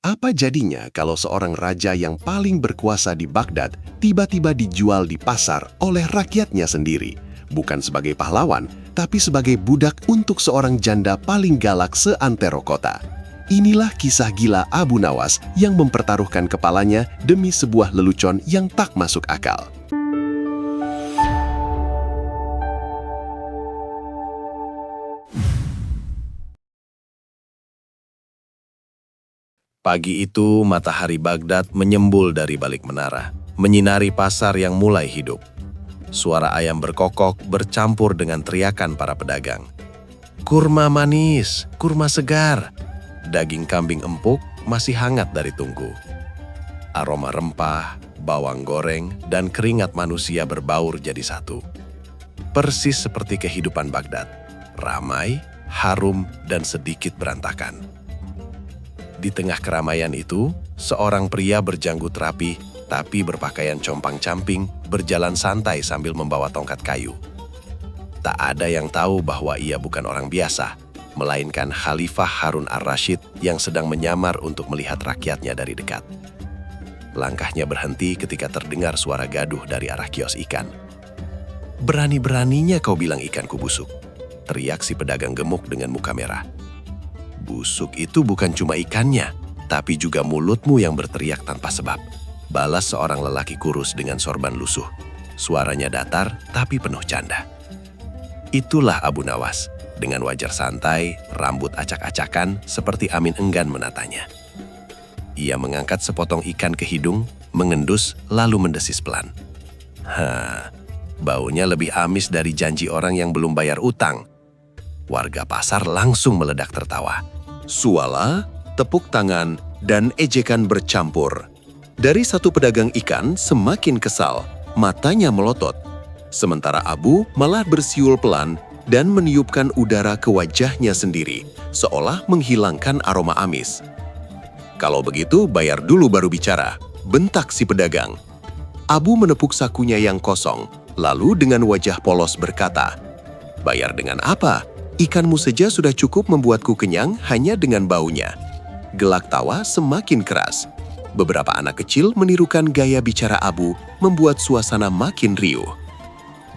Apa jadinya kalau seorang raja yang paling berkuasa di Baghdad tiba-tiba dijual di pasar oleh rakyatnya sendiri? Bukan sebagai pahlawan, tapi sebagai budak untuk seorang janda paling galak seantero kota. Inilah kisah gila Abu Nawas yang mempertaruhkan kepalanya demi sebuah lelucon yang tak masuk akal. Pagi itu, matahari Baghdad menyembul dari balik menara, menyinari pasar yang mulai hidup. Suara ayam berkokok bercampur dengan teriakan para pedagang. Kurma manis, kurma segar, daging kambing empuk masih hangat dari tungku. Aroma rempah, bawang goreng, dan keringat manusia berbaur jadi satu. Persis seperti kehidupan Baghdad, ramai, harum, dan sedikit berantakan. Di tengah keramaian itu, seorang pria berjanggut rapi tapi berpakaian compang-camping berjalan santai sambil membawa tongkat kayu. Tak ada yang tahu bahwa ia bukan orang biasa, melainkan Khalifah Harun ar-Rasyid yang sedang menyamar untuk melihat rakyatnya dari dekat. Langkahnya berhenti ketika terdengar suara gaduh dari arah kios ikan. "Berani-beraninya kau bilang ikanku busuk," teriak si pedagang gemuk dengan muka merah. "Busuk itu bukan cuma ikannya, tapi juga mulutmu yang berteriak tanpa sebab," balas seorang lelaki kurus dengan sorban lusuh. Suaranya datar tapi penuh canda. Itulah Abu Nawas, dengan wajar santai, rambut acak-acakan seperti Amin enggan menatanya. Ia mengangkat sepotong ikan ke hidung, mengendus, lalu mendesis pelan. Baunya lebih amis dari janji orang yang belum bayar utang. Warga pasar langsung meledak tertawa. Suala, tepuk tangan, dan ejekan bercampur. Dari satu pedagang ikan semakin kesal, matanya melotot. Sementara Abu malah bersiul pelan dan meniupkan udara ke wajahnya sendiri, seolah menghilangkan aroma amis. "Kalau begitu, bayar dulu baru bicara," bentak si pedagang. Abu menepuk sakunya yang kosong, lalu dengan wajah polos berkata, "Bayar dengan apa? Ikanmu saja sudah cukup membuatku kenyang hanya dengan baunya." Gelak tawa semakin keras. Beberapa anak kecil menirukan gaya bicara Abu, membuat suasana makin riuh.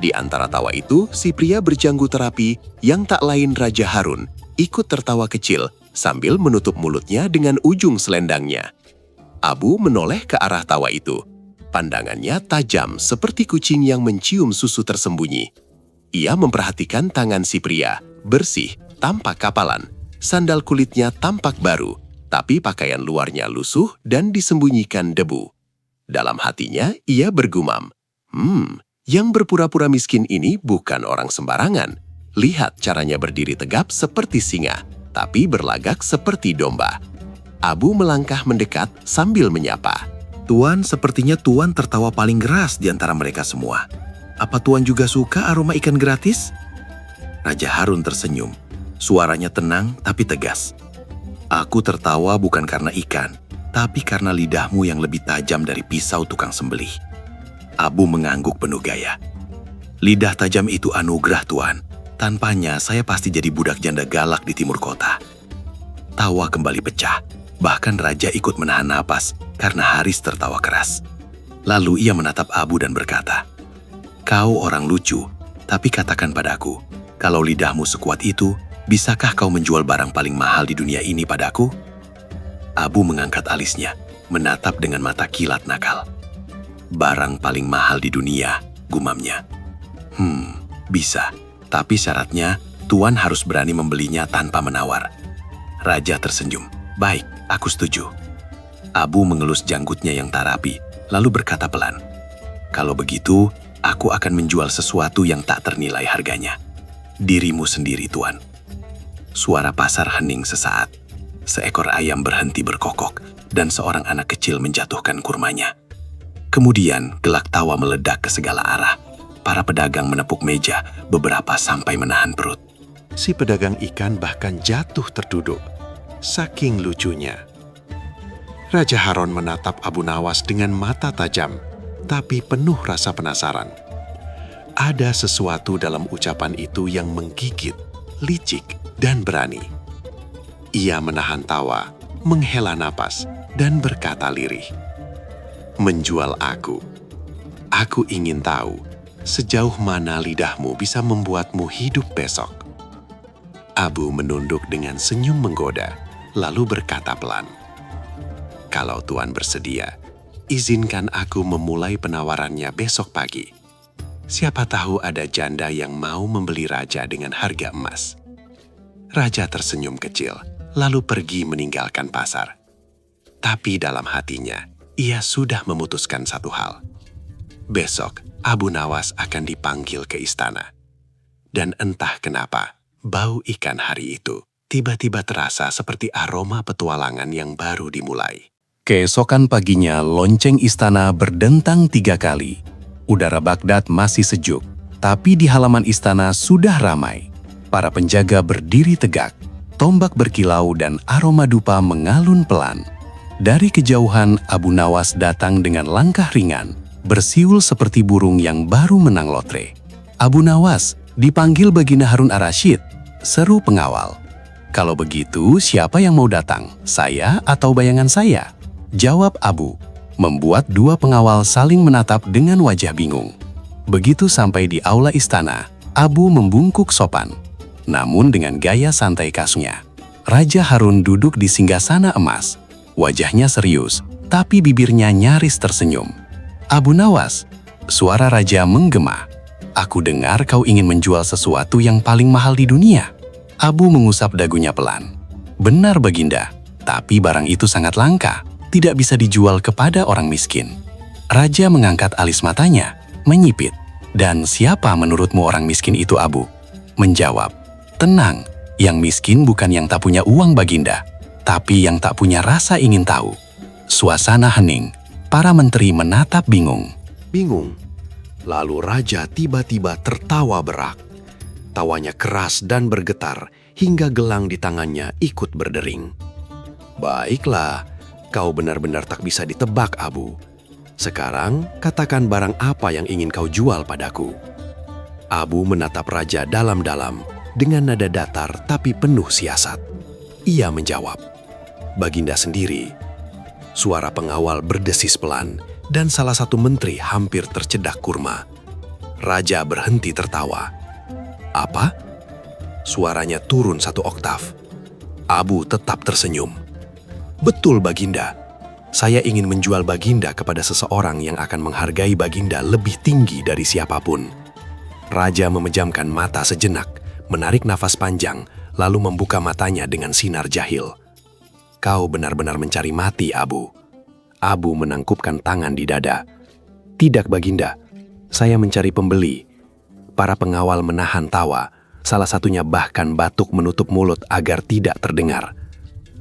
Di antara tawa itu, si pria berjanggut rapi yang tak lain Raja Harun ikut tertawa kecil sambil menutup mulutnya dengan ujung selendangnya. Abu menoleh ke arah tawa itu. Pandangannya tajam seperti kucing yang mencium susu tersembunyi. Ia memperhatikan tangan si pria, bersih, tampak kapalan. Sandal kulitnya tampak baru, tapi pakaian luarnya lusuh dan disembunyikan debu. Dalam hatinya, ia bergumam, yang berpura-pura miskin ini bukan orang sembarangan. Lihat caranya berdiri tegap seperti singa, tapi berlagak seperti domba. Abu melangkah mendekat sambil menyapa. "Tuan, sepertinya Tuan tertawa paling keras di antara mereka semua. Apa Tuan juga suka aroma ikan gratis?" Raja Harun tersenyum. Suaranya tenang tapi tegas. "Aku tertawa bukan karena ikan, tapi karena lidahmu yang lebih tajam dari pisau tukang sembelih." Abu mengangguk penuh gaya. "Lidah tajam itu anugerah, Tuan. Tanpanya saya pasti jadi budak janda galak di timur kota." Tawa kembali pecah. Bahkan Raja ikut menahan napas karena Haris tertawa keras. Lalu ia menatap Abu dan berkata, "Kau orang lucu, tapi katakan padaku, kalau lidahmu sekuat itu, bisakah kau menjual barang paling mahal di dunia ini padaku?" Abu mengangkat alisnya, menatap dengan mata kilat nakal. "Barang paling mahal di dunia," gumamnya. Bisa, tapi syaratnya Tuan harus berani membelinya tanpa menawar." Raja tersenyum. "Baik, aku setuju." Abu mengelus janggutnya yang tak rapi, lalu berkata pelan, "Kalau begitu, aku akan menjual sesuatu yang tak ternilai harganya. Dirimu sendiri, Tuan." Suara pasar hening sesaat. Seekor ayam berhenti berkokok, dan seorang anak kecil menjatuhkan kurmanya. Kemudian gelak tawa meledak ke segala arah. Para pedagang menepuk meja, beberapa sampai menahan perut. Si pedagang ikan bahkan jatuh terduduk. Saking lucunya. Raja Harun menatap Abu Nawas dengan mata tajam, tapi penuh rasa penasaran. Ada sesuatu dalam ucapan itu yang menggigit, licik, dan berani. Ia menahan tawa, menghela napas, dan berkata lirih, "Menjual aku. Aku ingin tahu sejauh mana lidahmu bisa membuatmu hidup besok." Abu menunduk dengan senyum menggoda, lalu berkata pelan, "Kalau Tuan bersedia, izinkan aku memulai penawarannya besok pagi. Siapa tahu ada janda yang mau membeli raja dengan harga emas." Raja tersenyum kecil, lalu pergi meninggalkan pasar. Tapi dalam hatinya, ia sudah memutuskan satu hal. Besok, Abu Nawas akan dipanggil ke istana. Dan entah kenapa, bau ikan hari itu tiba-tiba terasa seperti aroma petualangan yang baru dimulai. Keesokan paginya, lonceng istana berdentang 3 kali. Udara Baghdad masih sejuk, tapi di halaman istana sudah ramai. Para penjaga berdiri tegak, tombak berkilau dan aroma dupa mengalun pelan. Dari kejauhan, Abu Nawas datang dengan langkah ringan, bersiul seperti burung yang baru menang lotre. "Abu Nawas, dipanggil Baginda Harun ar-Rasyid," seru pengawal. "Kalau begitu, siapa yang mau datang? Saya atau bayangan saya?" jawab Abu, membuat 2 pengawal saling menatap dengan wajah bingung. Begitu sampai di aula istana, Abu membungkuk sopan, namun dengan gaya santai khasnya. Raja Harun duduk di singgasana emas. Wajahnya serius, tapi bibirnya nyaris tersenyum. "Abu Nawas," suara raja menggema, "aku dengar kau ingin menjual sesuatu yang paling mahal di dunia." Abu mengusap dagunya pelan. "Benar, Baginda, tapi barang itu sangat langka, tidak bisa dijual kepada orang miskin." Raja mengangkat alis matanya, menyipit. "Dan siapa menurutmu orang miskin itu, Abu?" Menjawab, "Tenang, yang miskin bukan yang tak punya uang, Baginda, tapi yang tak punya rasa ingin tahu." Suasana hening, para menteri menatap bingung. Bingung. Lalu raja tiba-tiba tertawa berak. Tawanya keras dan bergetar hingga gelang di tangannya ikut berdering. "Baiklah, kau benar-benar tak bisa ditebak, Abu. Sekarang katakan barang apa yang ingin kau jual padaku." Abu menatap raja dalam-dalam dengan nada datar tapi penuh siasat. Ia menjawab, "Baginda sendiri." Suara pengawal berdesis pelan dan salah satu menteri hampir tercedak kurma. Raja berhenti tertawa. "Apa?" Suaranya turun 1 oktav. Abu tetap tersenyum. "Betul, Baginda. Saya ingin menjual Baginda kepada seseorang yang akan menghargai Baginda lebih tinggi dari siapapun." Raja memejamkan mata sejenak, menarik nafas panjang, lalu membuka matanya dengan sinar jahil. "Kau benar-benar mencari mati, Abu." Abu menangkupkan tangan di dada. "Tidak, Baginda. Saya mencari pembeli." Para pengawal menahan tawa, salah satunya bahkan batuk menutup mulut agar tidak terdengar.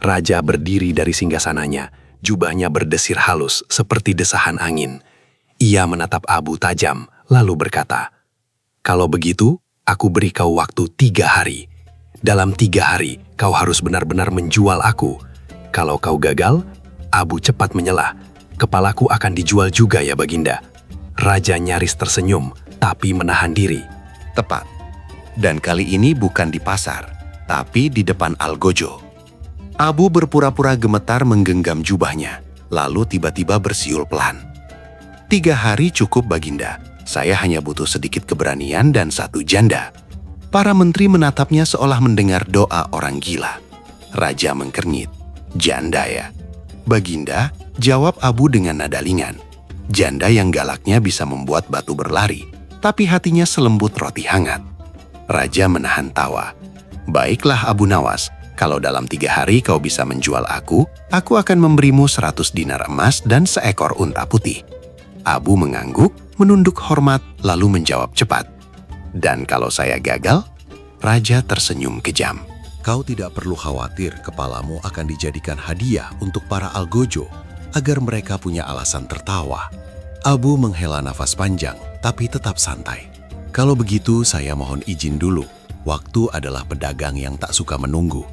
Raja berdiri dari singgasananya, jubahnya berdesir halus seperti desahan angin. Ia menatap Abu tajam, lalu berkata, "Kalau begitu, aku beri kau waktu 3 hari. Dalam 3 hari, kau harus benar-benar menjual aku. Kalau kau gagal," Abu cepat menyelah, "kepalaku akan dijual juga ya, Baginda." Raja nyaris tersenyum, tapi menahan diri. Tepat. Dan kali ini bukan di pasar, tapi di depan Algojo. Abu berpura-pura gemetar menggenggam jubahnya, lalu tiba-tiba bersiul pelan. 3 hari cukup, Baginda. Saya hanya butuh sedikit keberanian dan 1 janda." Para menteri menatapnya seolah mendengar doa orang gila. Raja mengkernyit. "Janda ya?" "Baginda," jawab Abu dengan nada ringan. "Janda yang galaknya bisa membuat batu berlari, tapi hatinya selembut roti hangat." Raja menahan tawa. "Baiklah, Abu Nawas, kalau dalam 3 hari kau bisa menjual aku akan memberimu 100 dinar emas dan seekor unta putih." Abu mengangguk, menunduk hormat, lalu menjawab cepat, "Dan kalau saya gagal?" Raja tersenyum kejam. "Kau tidak perlu khawatir, kepalamu akan dijadikan hadiah untuk para Algojo, agar mereka punya alasan tertawa." Abu menghela nafas panjang, tapi tetap santai. "Kalau begitu, saya mohon izin dulu. Waktu adalah pedagang yang tak suka menunggu."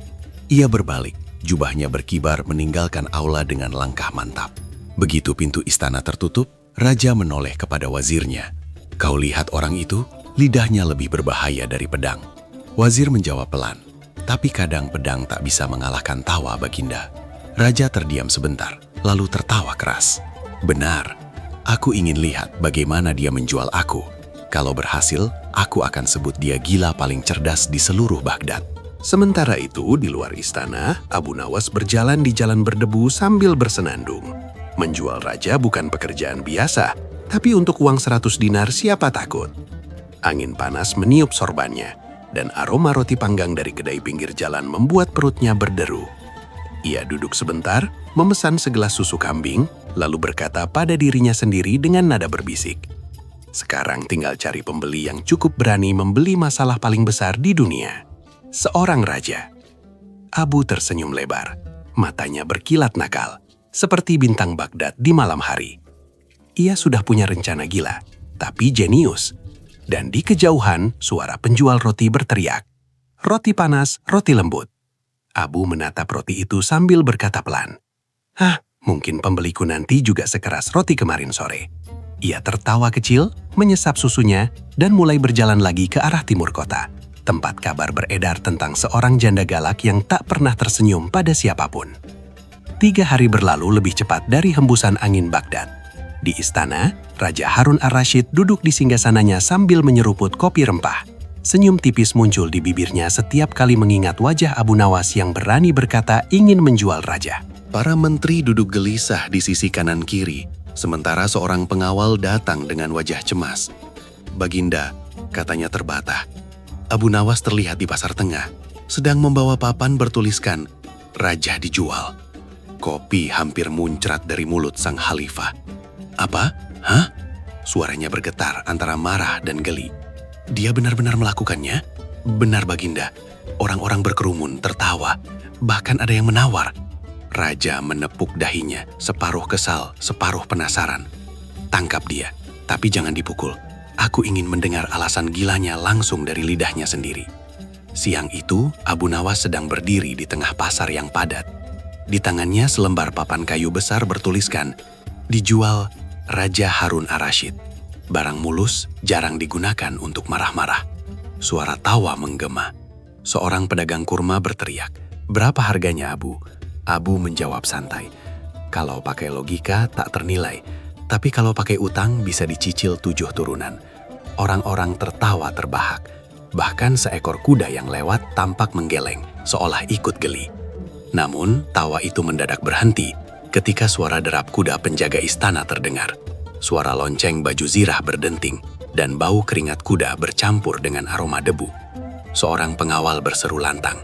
Ia berbalik, jubahnya berkibar meninggalkan aula dengan langkah mantap. Begitu pintu istana tertutup, Raja menoleh kepada wazirnya. "Kau lihat orang itu? Lidahnya lebih berbahaya dari pedang." Wazir menjawab pelan, "Tapi kadang pedang tak bisa mengalahkan tawa, Baginda." Raja terdiam sebentar, lalu tertawa keras. Benar, aku ingin lihat bagaimana dia menjual aku. Kalau berhasil, aku akan sebut dia gila paling cerdas di seluruh Baghdad. Sementara itu, di luar istana, Abu Nawas berjalan di jalan berdebu sambil bersenandung. Menjual raja bukan pekerjaan biasa, tapi untuk uang 100 dinar siapa takut? Angin panas meniup sorbannya, dan aroma roti panggang dari kedai pinggir jalan membuat perutnya berderu. Ia duduk sebentar, memesan segelas susu kambing, lalu berkata pada dirinya sendiri dengan nada berbisik. Sekarang tinggal cari pembeli yang cukup berani membeli masalah paling besar di dunia. Seorang raja. Abu tersenyum lebar. Matanya berkilat nakal, seperti bintang Baghdad di malam hari. Ia sudah punya rencana gila, tapi jenius. Dan di kejauhan, suara penjual roti berteriak. Roti panas, roti lembut. Abu menatap roti itu sambil berkata pelan. Hah, mungkin pembeliku nanti juga sekeras roti kemarin sore. Ia tertawa kecil, menyesap susunya, dan mulai berjalan lagi ke arah timur kota. Tempat kabar beredar tentang seorang janda galak yang tak pernah tersenyum pada siapapun. 3 hari berlalu lebih cepat dari hembusan angin Baghdad. Di istana, Raja Harun ar-Rasyid duduk di singgasananya sambil menyeruput kopi rempah. Senyum tipis muncul di bibirnya setiap kali mengingat wajah Abu Nawas yang berani berkata ingin menjual raja. Para menteri duduk gelisah di sisi kanan kiri, sementara seorang pengawal datang dengan wajah cemas. Baginda, katanya terbata. Abu Nawas terlihat di pasar tengah, sedang membawa papan bertuliskan, Raja dijual. Kopi hampir muncrat dari mulut sang khalifah. Apa? Hah? Suaranya bergetar antara marah dan geli. Dia benar-benar melakukannya? Benar Baginda. Orang-orang berkerumun, tertawa. Bahkan ada yang menawar. Raja menepuk dahinya, separuh kesal, separuh penasaran. Tangkap dia, tapi jangan dipukul. Aku ingin mendengar alasan gilanya langsung dari lidahnya sendiri. Siang itu, Abu Nawas sedang berdiri di tengah pasar yang padat. Di tangannya selembar papan kayu besar bertuliskan, dijual Raja Harun ar-Rasyid. Barang mulus jarang digunakan untuk marah-marah. Suara tawa menggema. Seorang pedagang kurma berteriak, berapa harganya Abu? Abu menjawab santai, kalau pakai logika tak ternilai, tapi kalau pakai utang bisa dicicil 7 turunan. Orang-orang tertawa terbahak. Bahkan seekor kuda yang lewat tampak menggeleng, seolah ikut geli. Namun, tawa itu mendadak berhenti ketika suara derap kuda penjaga istana terdengar. Suara lonceng baju zirah berdenting, dan bau keringat kuda bercampur dengan aroma debu. Seorang pengawal berseru lantang,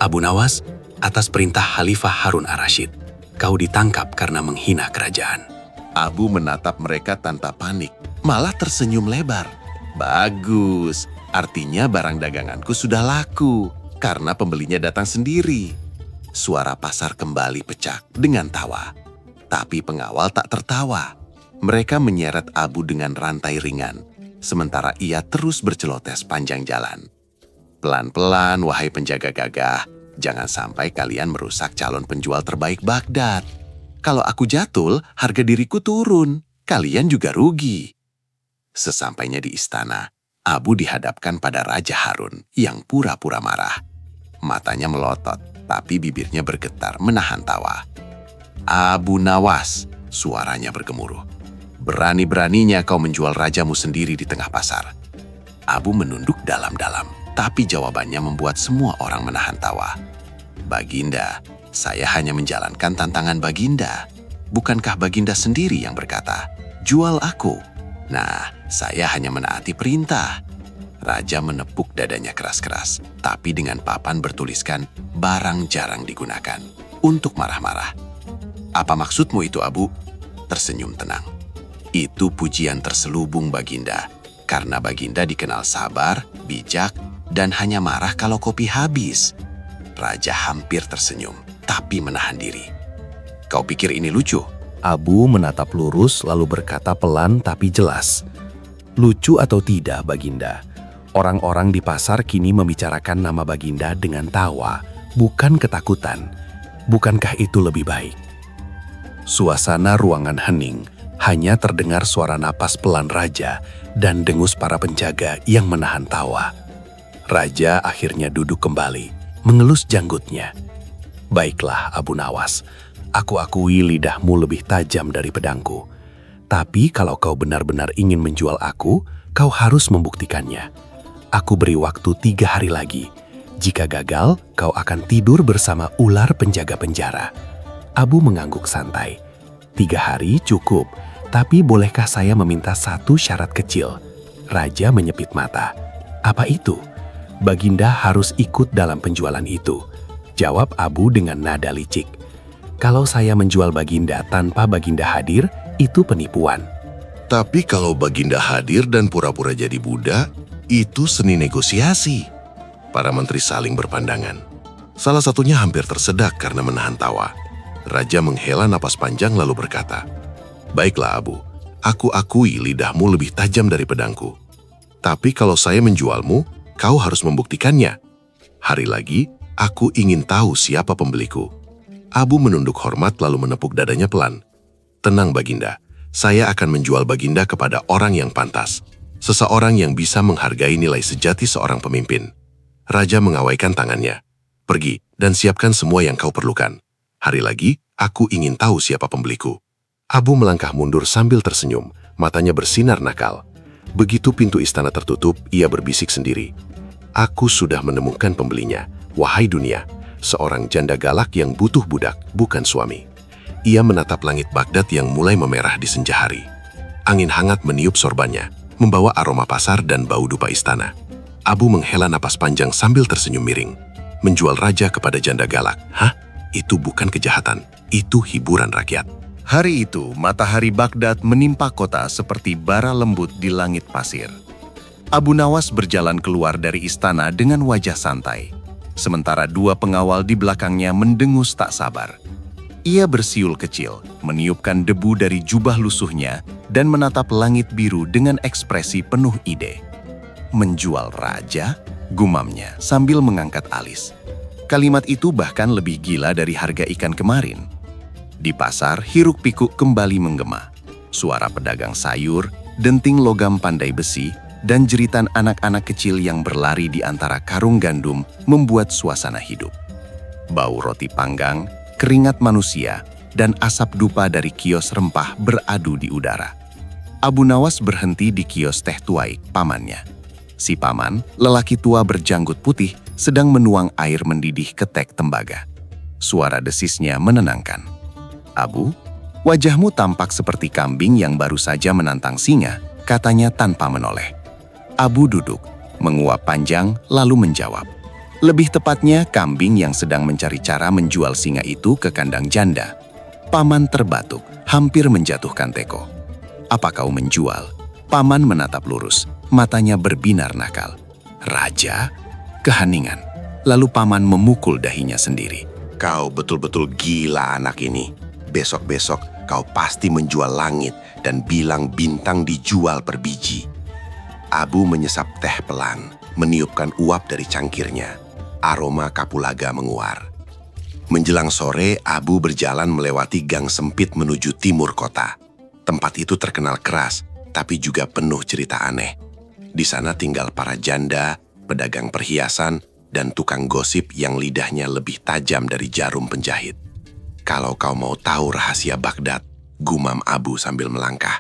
Abu Nawas, atas perintah Khalifah Harun ar-Rasyid, kau ditangkap karena menghina kerajaan. Abu menatap mereka tanpa panik, malah tersenyum lebar. Bagus, artinya barang daganganku sudah laku, karena pembelinya datang sendiri. Suara pasar kembali pecah dengan tawa. Tapi pengawal tak tertawa. Mereka menyeret Abu dengan rantai ringan, sementara ia terus berceloteh sepanjang jalan. Pelan-pelan, wahai penjaga gagah, jangan sampai kalian merusak calon penjual terbaik Baghdad. Kalau aku jatuh, harga diriku turun. Kalian juga rugi. Sesampainya di istana, Abu dihadapkan pada Raja Harun yang pura-pura marah. Matanya melotot, tapi bibirnya bergetar menahan tawa. Abu Nawas, suaranya bergemuruh. Berani-beraninya kau menjual rajamu sendiri di tengah pasar. Abu menunduk dalam-dalam, tapi jawabannya membuat semua orang menahan tawa. Baginda, saya hanya menjalankan tantangan Baginda. Bukankah Baginda sendiri yang berkata, jual aku? Nah, saya hanya menaati perintah. Raja menepuk dadanya keras-keras, tapi dengan papan bertuliskan barang jarang digunakan untuk marah-marah. Apa maksudmu itu, Abu? Tersenyum tenang. Itu pujian terselubung Baginda, karena Baginda dikenal sabar, bijak, dan hanya marah kalau kopi habis. Raja hampir tersenyum, tapi menahan diri. Kau pikir ini lucu? Abu menatap lurus lalu berkata pelan tapi jelas. Lucu atau tidak, Baginda? Orang-orang di pasar kini membicarakan nama Baginda dengan tawa, bukan ketakutan. Bukankah itu lebih baik? Suasana ruangan hening, hanya terdengar suara napas pelan Raja dan dengus para penjaga yang menahan tawa. Raja akhirnya duduk kembali, mengelus janggutnya. Baiklah, Abu Nawas, Aku akui lidahmu lebih tajam dari pedangku. Tapi kalau kau benar-benar ingin menjual aku, kau harus membuktikannya. Aku beri waktu 3 hari lagi. Jika gagal, kau akan tidur bersama ular penjaga penjara. Abu mengangguk santai. 3 hari cukup, tapi bolehkah saya meminta satu syarat kecil? Raja menyepit mata. Apa itu? Baginda harus ikut dalam penjualan itu. Jawab Abu dengan nada licik. Kalau saya menjual Baginda tanpa Baginda hadir, itu penipuan. Tapi kalau Baginda hadir dan pura-pura jadi budak, itu seni negosiasi. Para menteri saling berpandangan. Salah satunya hampir tersedak karena menahan tawa. Raja menghela napas panjang lalu berkata, "Baiklah Abu, aku akui lidahmu lebih tajam dari pedangku. Tapi kalau saya menjualmu, kau harus membuktikannya. Hari lagi, aku ingin tahu siapa pembeliku." Abu menunduk hormat lalu menepuk dadanya pelan. "Tenang Baginda, saya akan menjual Baginda kepada orang yang pantas. Seseorang yang bisa menghargai nilai sejati seorang pemimpin." Raja mengawaikan tangannya. "Pergi dan siapkan semua yang kau perlukan. Hari lagi, aku ingin tahu siapa pembeliku." Abu melangkah mundur sambil tersenyum, matanya bersinar nakal. Begitu pintu istana tertutup, ia berbisik sendiri. "Aku sudah menemukan pembelinya. Wahai dunia, seorang janda galak yang butuh budak, bukan suami." Ia menatap langit Baghdad yang mulai memerah di senja hari. Angin hangat meniup sorbannya, membawa aroma pasar dan bau dupa istana. Abu menghela napas panjang sambil tersenyum miring. Menjual raja kepada janda galak. Hah? Itu bukan kejahatan, itu hiburan rakyat. Hari itu, matahari Baghdad menimpa kota seperti bara lembut di langit pasir. Abu Nawas berjalan keluar dari istana dengan wajah santai. Sementara 2 pengawal di belakangnya mendengus tak sabar. Ia bersiul kecil, meniupkan debu dari jubah lusuhnya, dan menatap langit biru dengan ekspresi penuh ide. "Menjual raja?" gumamnya sambil mengangkat alis. Kalimat itu bahkan lebih gila dari harga ikan kemarin. Di pasar, hiruk-pikuk kembali menggema. Suara pedagang sayur, denting logam pandai besi, dan jeritan anak-anak kecil yang berlari di antara karung gandum membuat suasana hidup. Bau roti panggang, keringat manusia, dan asap dupa dari kios rempah beradu di udara. Abu Nawas berhenti di kios teh tuaik pamannya. Si paman, lelaki tua berjanggut putih, sedang menuang air mendidih ke tek tembaga. Suara desisnya menenangkan. "Abu, wajahmu tampak seperti kambing yang baru saja menantang singa," katanya tanpa menoleh. Abu duduk, menguap panjang, lalu menjawab. Lebih tepatnya, kambing yang sedang mencari cara menjual singa itu ke kandang janda. Paman terbatuk, hampir menjatuhkan teko. "Apa kau menjual?" Paman menatap lurus, matanya berbinar nakal. "Raja?" Keheningan. Lalu paman memukul dahinya sendiri. "Kau betul-betul gila anak ini. Besok-besok kau pasti menjual langit dan bilang bintang dijual per biji." Abu menyesap teh pelan, meniupkan uap dari cangkirnya. Aroma kapulaga menguar. Menjelang sore, Abu berjalan melewati gang sempit menuju timur kota. Tempat itu terkenal keras, tapi juga penuh cerita aneh. Di sana tinggal para janda, pedagang perhiasan, dan tukang gosip yang lidahnya lebih tajam dari jarum penjahit. "Kalau kau mau tahu rahasia Baghdad," gumam Abu sambil melangkah,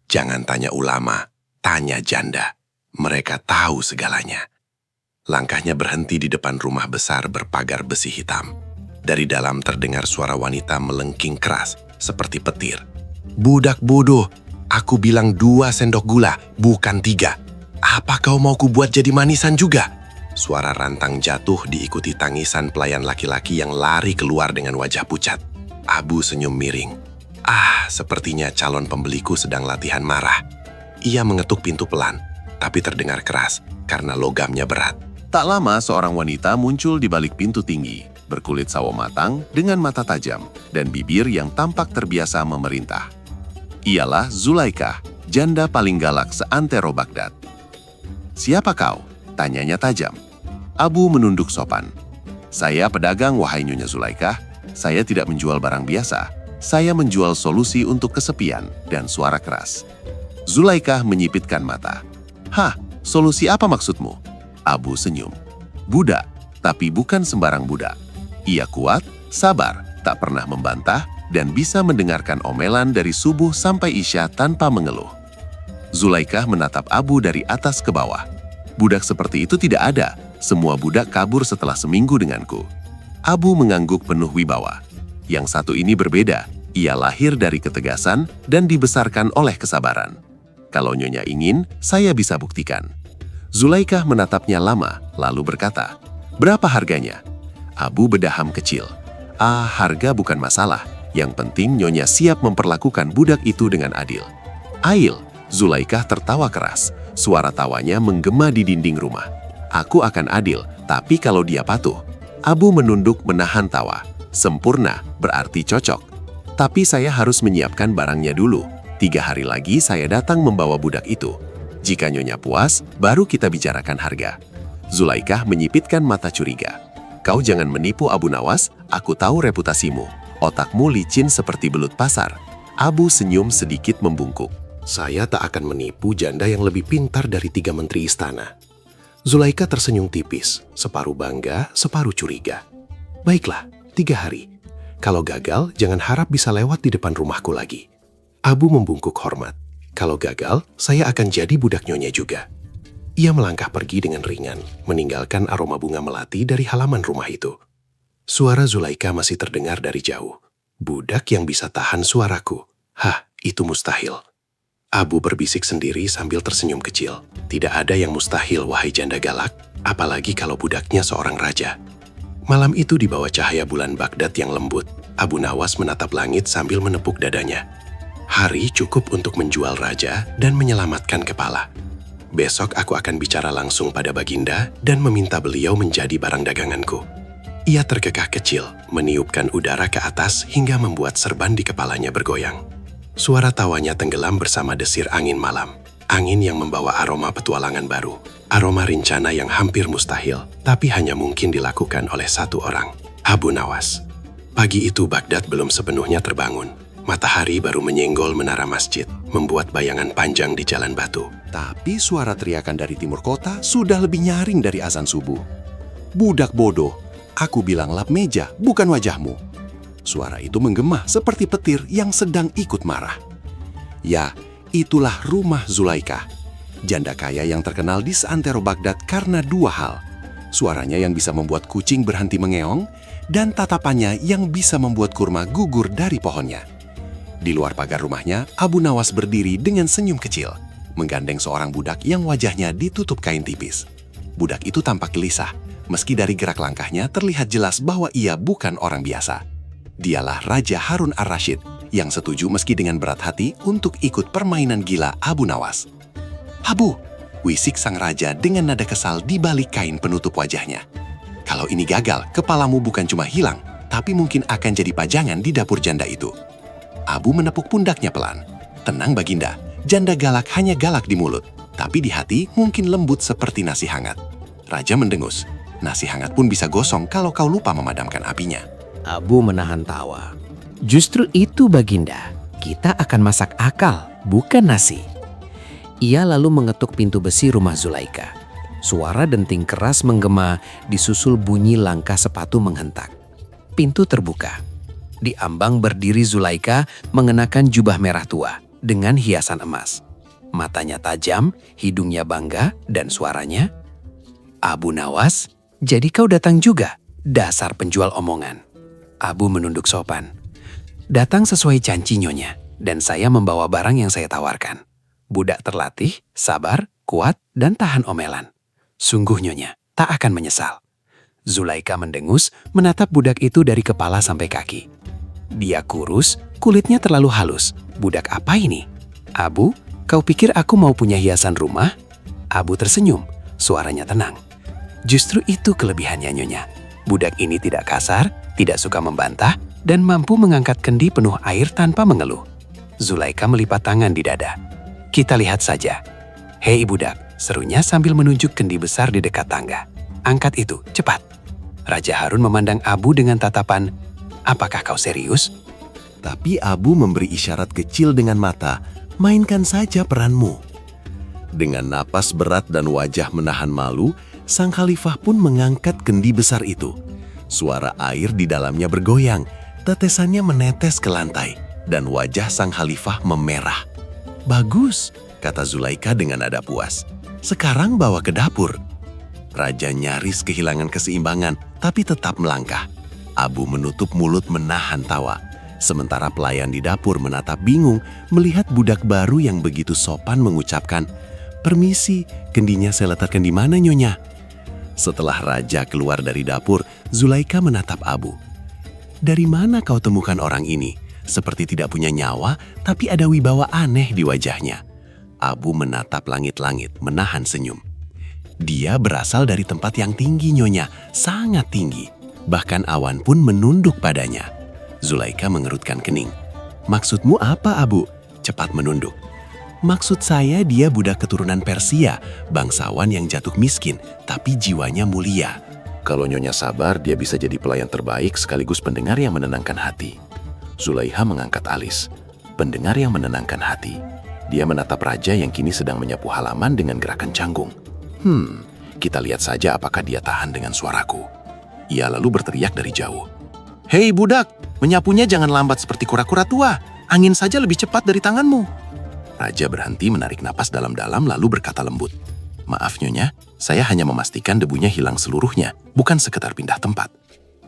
"jangan tanya ulama, tanya janda. Mereka tahu segalanya." Langkahnya berhenti di depan rumah besar berpagar besi hitam. Dari dalam terdengar suara wanita melengking keras, seperti petir. "Budak bodoh, aku bilang 2 sendok gula, bukan 3. Apa kau mau kubuat jadi manisan juga?" Suara rantang jatuh diikuti tangisan pelayan laki-laki yang lari keluar dengan wajah pucat. Abu senyum miring. Sepertinya calon pembeliku sedang latihan marah. Ia mengetuk pintu pelan, tapi terdengar keras karena logamnya berat. Tak lama seorang wanita muncul di balik pintu tinggi, berkulit sawo matang dengan mata tajam dan bibir yang tampak terbiasa memerintah. Ialah Zulaikah, janda paling galak seantero Baghdad. "Siapa kau?" tanyanya tajam. Abu menunduk sopan. "Saya pedagang, wahai Nyonya Zulaikah. Saya tidak menjual barang biasa. Saya menjual solusi untuk kesepian," dan suara keras. Zulaikah menyipitkan mata. "Hah, solusi apa maksudmu?" Abu senyum. "Budak, tapi bukan sembarang budak. Ia kuat, sabar, tak pernah membantah, dan bisa mendengarkan omelan dari subuh sampai isya tanpa mengeluh. Zulaikah menatap Abu dari atas ke bawah. Budak seperti itu tidak ada, semua budak kabur setelah seminggu denganku. Abu mengangguk penuh wibawa. Yang satu ini berbeda, ia lahir dari ketegasan dan dibesarkan oleh kesabaran. Kalau Nyonya ingin, saya bisa buktikan. Zulaikah menatapnya lama, lalu berkata, "Berapa harganya?" Abu berdaham kecil. Harga bukan masalah. Yang penting Nyonya siap memperlakukan budak itu dengan adil." "Ail," Zulaikah tertawa keras. Suara tawanya menggema di dinding rumah. "Aku akan adil, tapi kalau dia patuh." Abu menunduk menahan tawa. "Sempurna, berarti cocok. Tapi saya harus menyiapkan barangnya dulu. 3 hari lagi saya datang membawa budak itu. Jika Nyonya puas, baru kita bicarakan harga." Zulaikah menyipitkan mata curiga. "Kau jangan menipu Abu Nawas, aku tahu reputasimu. Otakmu licin seperti belut pasar." Abu senyum sedikit membungkuk. "Saya tak akan menipu janda yang lebih pintar dari 3 menteri istana." Zulaikah tersenyum tipis, separuh bangga, separuh curiga. "Baiklah, 3 hari. Kalau gagal, jangan harap bisa lewat di depan rumahku lagi." Abu membungkuk hormat. "Kalau gagal, saya akan jadi budak Nyonya juga." Ia melangkah pergi dengan ringan, meninggalkan aroma bunga melati dari halaman rumah itu. Suara Zulaikah masih terdengar dari jauh. "Budak yang bisa tahan suaraku. Hah, itu mustahil." Abu berbisik sendiri sambil tersenyum kecil. "Tidak ada yang mustahil, wahai janda galak, apalagi kalau budaknya seorang raja." Malam itu di bawah cahaya bulan Baghdad yang lembut, Abu Nawas menatap langit sambil menepuk dadanya. Hari cukup untuk menjual raja dan menyelamatkan kepala. Besok aku akan bicara langsung pada Baginda dan meminta beliau menjadi barang daganganku. Ia terkekah kecil, meniupkan udara ke atas hingga membuat serban di kepalanya bergoyang. Suara tawanya tenggelam bersama desir angin malam. Angin yang membawa aroma petualangan baru. Aroma rencana yang hampir mustahil, tapi hanya mungkin dilakukan oleh satu orang, Abu Nawas. Pagi itu Baghdad belum sepenuhnya terbangun. Matahari baru menyenggol menara masjid, membuat bayangan panjang di jalan batu. Tapi suara teriakan dari timur kota sudah lebih nyaring dari azan subuh. "Budak bodoh, aku bilang lap meja, bukan wajahmu." Suara itu menggema seperti petir yang sedang ikut marah. Ya, itulah rumah Zulaikah. Janda kaya yang terkenal di seantero Baghdad karena 2 hal. Suaranya yang bisa membuat kucing berhenti mengeong, dan tatapannya yang bisa membuat kurma gugur dari pohonnya. Di luar pagar rumahnya, Abu Nawas berdiri dengan senyum kecil, menggandeng seorang budak yang wajahnya ditutup kain tipis. Budak itu tampak gelisah, meski dari gerak langkahnya terlihat jelas bahwa ia bukan orang biasa. Dialah Raja Harun ar-Rasyid yang setuju meski dengan berat hati untuk ikut permainan gila Abu Nawas. "Abu," wisik sang raja dengan nada kesal di balik kain penutup wajahnya. "Kalau ini gagal, kepalamu bukan cuma hilang, tapi mungkin akan jadi pajangan di dapur janda itu." Abu menepuk pundaknya pelan. "Tenang Baginda, janda galak hanya galak di mulut, tapi di hati mungkin lembut seperti nasi hangat." Raja mendengus. "Nasi hangat pun bisa gosong kalau kau lupa memadamkan apinya." Abu menahan tawa. "Justru itu Baginda, kita akan masak akal, bukan nasi." Ia lalu mengetuk pintu besi rumah Zulaikah. Suara denting keras menggema disusul bunyi langkah sepatu menghentak. Pintu terbuka. Di ambang berdiri Zulaikah mengenakan jubah merah tua dengan hiasan emas. Matanya tajam, hidungnya bangga, dan suaranya, "Abu Nawas, jadi kau datang juga, dasar penjual omongan." Abu menunduk sopan. "Datang sesuai janji Nyonya, dan saya membawa barang yang saya tawarkan. Budak terlatih, sabar, kuat, dan tahan omelan. Sungguh Nyonya, tak akan menyesal." Zulaikah mendengus, menatap budak itu dari kepala sampai kaki. Dia kurus, kulitnya terlalu halus. "Budak apa ini?" "Abu, kau pikir aku mau punya hiasan rumah?" Abu tersenyum, suaranya tenang. "Justru itu kelebihannya Nyonya. Budak ini tidak kasar, tidak suka membantah, dan mampu mengangkat kendi penuh air tanpa mengeluh." Zulaikah melipat tangan di dada. "Kita lihat saja." "Hei budak," serunya sambil menunjuk kendi besar di dekat tangga. "Angkat itu, cepat." Raja Harun memandang Abu dengan tatapan, "Apakah kau serius?" Tapi Abu memberi isyarat kecil dengan mata, "Mainkan saja peranmu." Dengan napas berat dan wajah menahan malu, sang khalifah pun mengangkat kendi besar itu. Suara air di dalamnya bergoyang, Tetesannya menetes ke lantai dan wajah sang khalifah memerah. "Bagus," kata Zulaika dengan nada puas. "Sekarang bawa ke dapur." Raja nyaris kehilangan keseimbangan, tapi tetap melangkah. Abu menutup mulut menahan tawa. Sementara pelayan di dapur menatap bingung melihat budak baru yang begitu sopan mengucapkan, "Permisi, kendinya saya letakkan di mana, Nyonya?" Setelah Raja keluar dari dapur, Zulaika menatap Abu. "Dari mana kau temukan orang ini? Seperti tidak punya nyawa, tapi ada wibawa aneh di wajahnya." Abu menatap langit-langit, menahan senyum. "Dia berasal dari tempat yang tinggi, Nyonya, sangat tinggi. Bahkan awan pun menunduk padanya." Zulaika mengerutkan kening. "Maksudmu apa, Abu?" Cepat menunduk. "Maksud saya dia budak keturunan Persia, bangsawan yang jatuh miskin, tapi jiwanya mulia." Kalau Nyonya sabar, dia bisa jadi pelayan terbaik sekaligus pendengar yang menenangkan hati. Zulaiha mengangkat alis. Pendengar yang menenangkan hati. Dia menatap Raja yang kini sedang menyapu halaman dengan gerakan canggung. Kita lihat saja apakah dia tahan dengan suaraku. Ia lalu berteriak dari jauh. "Hei budak, menyapunya jangan lambat seperti kura-kura tua. Angin saja lebih cepat dari tanganmu." Raja berhenti menarik napas dalam-dalam lalu berkata lembut. "Maaf Nyonya, saya hanya memastikan debunya hilang seluruhnya, bukan sekedar pindah tempat."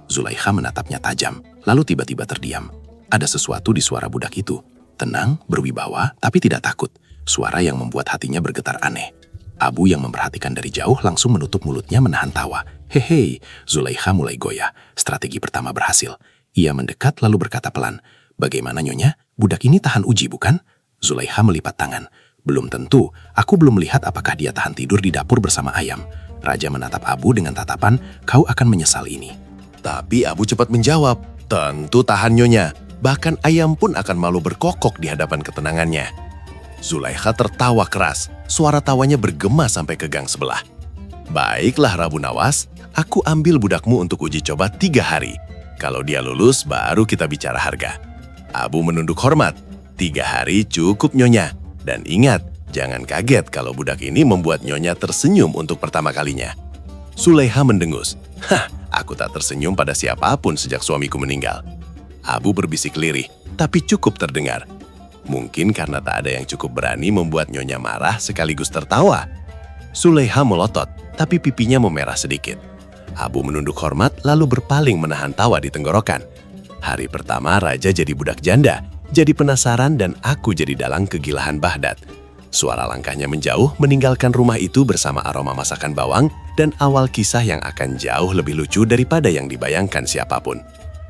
Zulaiha menatapnya tajam, lalu tiba-tiba terdiam. Ada sesuatu di suara budak itu. Tenang, berwibawa, tapi tidak takut. Suara yang membuat hatinya bergetar aneh. Abu yang memperhatikan dari jauh langsung menutup mulutnya menahan tawa. "Hehe," Zulaiha mulai goyah. Strategi pertama berhasil. Ia mendekat lalu berkata pelan, "Bagaimana Nyonya? Budak ini tahan uji bukan?" Zulaiha melipat tangan. "Belum tentu, aku belum melihat apakah dia tahan tidur di dapur bersama ayam." Raja menatap Abu dengan tatapan, "Kau akan menyesal ini." Tapi Abu cepat menjawab, "Tentu tahan, Nyonya. Bahkan ayam pun akan malu berkokok di hadapan ketenangannya." Zulaiha tertawa keras. Suara tawanya bergema sampai ke gang sebelah. "Baiklah Rabu Nawas, aku ambil budakmu untuk uji coba 3 hari. Kalau dia lulus, baru kita bicara harga." Abu menunduk hormat. 3 hari cukup Nyonya. Dan ingat, jangan kaget kalau budak ini membuat Nyonya tersenyum untuk pertama kalinya. Zulaiha mendengus. Aku tak tersenyum pada siapapun sejak suamiku meninggal." Abu berbisik lirih, tapi cukup terdengar. Mungkin karena tak ada yang cukup berani membuat Nyonya marah sekaligus tertawa. Zulaiha melotot, tapi pipinya memerah sedikit. Abu menunduk hormat lalu berpaling menahan tawa di tenggorokan. Hari pertama Raja jadi budak janda, jadi penasaran dan aku jadi dalang kegilahan Baghdad. Suara langkahnya menjauh meninggalkan rumah itu bersama aroma masakan bawang dan awal kisah yang akan jauh lebih lucu daripada yang dibayangkan siapapun.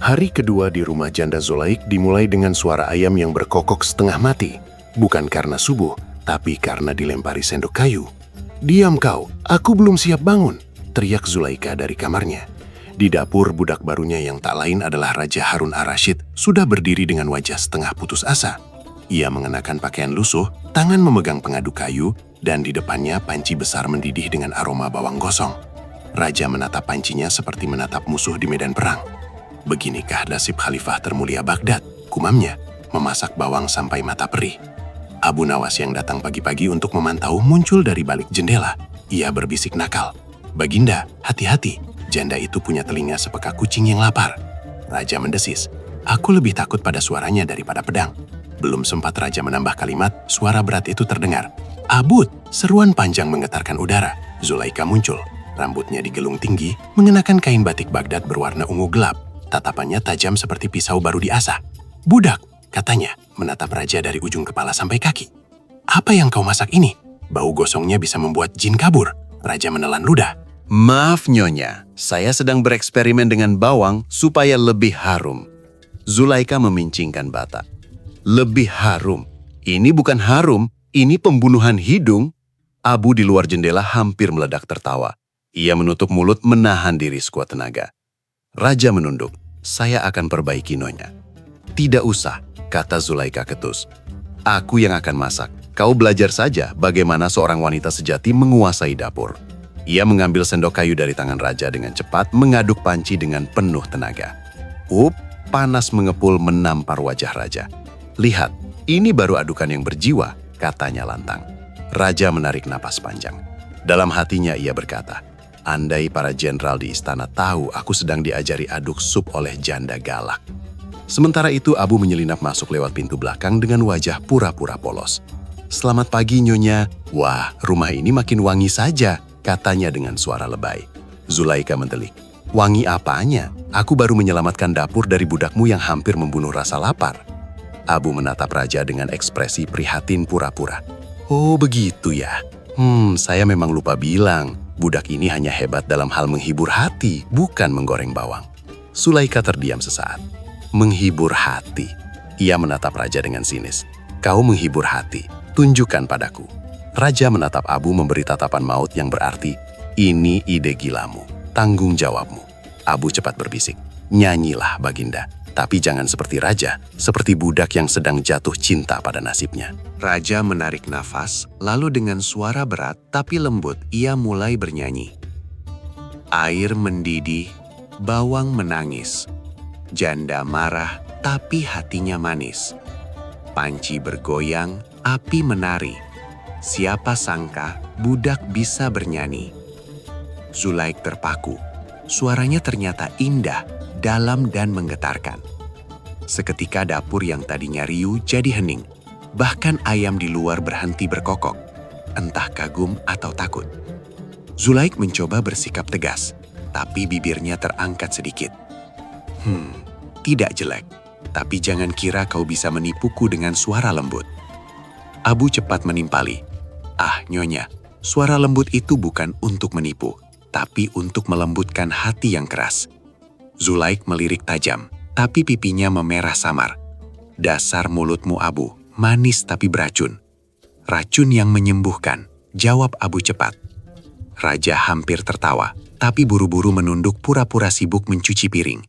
Hari kedua di rumah janda Zulaik dimulai dengan suara ayam yang berkokok setengah mati. Bukan karena subuh, tapi karena dilempari sendok kayu. "Diam kau, aku belum siap bangun," teriak Zulaika dari kamarnya. Di dapur, budak barunya yang tak lain adalah Raja Harun ar-Rasyid sudah berdiri dengan wajah setengah putus asa. Ia mengenakan pakaian lusuh, tangan memegang pengaduk kayu, dan di depannya panci besar mendidih dengan aroma bawang gosong. Raja menatap pancinya seperti menatap musuh di medan perang. "Beginikah nasib Khalifah termulia Baghdad?" kumamnya, memasak bawang sampai mata perih. Abu Nawas yang datang pagi-pagi untuk memantau muncul dari balik jendela. Ia berbisik nakal, "Baginda, hati-hati, janda itu punya telinga sepeka kucing yang lapar." Raja mendesis, "Aku lebih takut pada suaranya daripada pedang." Belum sempat Raja menambah kalimat, suara berat itu terdengar. "Abud!" Seruan panjang menggetarkan udara. Zulaika muncul, rambutnya digelung tinggi, mengenakan kain batik Baghdad berwarna ungu gelap. Tatapannya tajam seperti pisau baru diasah. "Budak," katanya, menatap Raja dari ujung kepala sampai kaki. "Apa yang kau masak ini? Bau gosongnya bisa membuat jin kabur." Raja menelan ludah. "Maaf Nyonya, saya sedang bereksperimen dengan bawang supaya lebih harum." Zulaika memincingkan bata. "Lebih harum? Ini bukan harum, ini pembunuhan hidung." Abu di luar jendela hampir meledak tertawa. Ia menutup mulut menahan diri sekuat tenaga. Raja menunduk. "Saya akan perbaiki Nyonya." "Tidak usah," kata Zulaika ketus. "Aku yang akan masak. Kau belajar saja bagaimana seorang wanita sejati menguasai dapur." Ia mengambil sendok kayu dari tangan Raja dengan cepat, mengaduk panci dengan penuh tenaga. Panas mengepul menampar wajah Raja. "Lihat, ini baru adukan yang berjiwa," katanya lantang. Raja menarik napas panjang. Dalam hatinya ia berkata, "Andai para jenderal di istana tahu aku sedang diajari aduk sup oleh janda galak." Sementara itu Abu menyelinap masuk lewat pintu belakang dengan wajah pura-pura polos. "Selamat pagi, Nyonya." "Wah, rumah ini makin wangi saja," katanya dengan suara lebay. Zulaika mendelik. "Wangi apanya? Aku baru menyelamatkan dapur dari budakmu yang hampir membunuh rasa lapar." Abu menatap raja dengan ekspresi prihatin pura-pura. "Oh, begitu ya. Saya memang lupa bilang, budak ini hanya hebat dalam hal menghibur hati, bukan menggoreng bawang." Zulaika terdiam sesaat. "Menghibur hati?" Ia menatap raja dengan sinis. "Kau menghibur hati, tunjukkan padaku." Raja menatap Abu memberi tatapan maut yang berarti, "Ini ide gilamu, tanggung jawabmu." Abu cepat berbisik, "Nyanyilah, Baginda. Tapi jangan seperti raja, seperti budak yang sedang jatuh cinta pada nasibnya." Raja menarik nafas, lalu dengan suara berat tapi lembut ia mulai bernyanyi. Air mendidih, bawang menangis. Janda marah tapi hatinya manis. Panci bergoyang, api menari. Siapa sangka budak bisa bernyanyi. Zulaik terpaku. Suaranya ternyata indah, dalam dan menggetarkan. Seketika dapur yang tadinya riuh jadi hening. Bahkan ayam di luar berhenti berkokok, entah kagum atau takut. Zulaik mencoba bersikap tegas, tapi bibirnya terangkat sedikit. Tidak jelek, tapi jangan kira kau bisa menipuku dengan suara lembut." Abu cepat menimpali. "Ah, Nyonya, suara lembut itu bukan untuk menipu, tapi untuk melembutkan hati yang keras." Zulaik melirik tajam, tapi pipinya memerah samar. "Dasar mulutmu, Abu, manis tapi beracun." "Racun yang menyembuhkan," jawab Abu cepat. Raja hampir tertawa, tapi buru-buru menunduk pura-pura sibuk mencuci piring.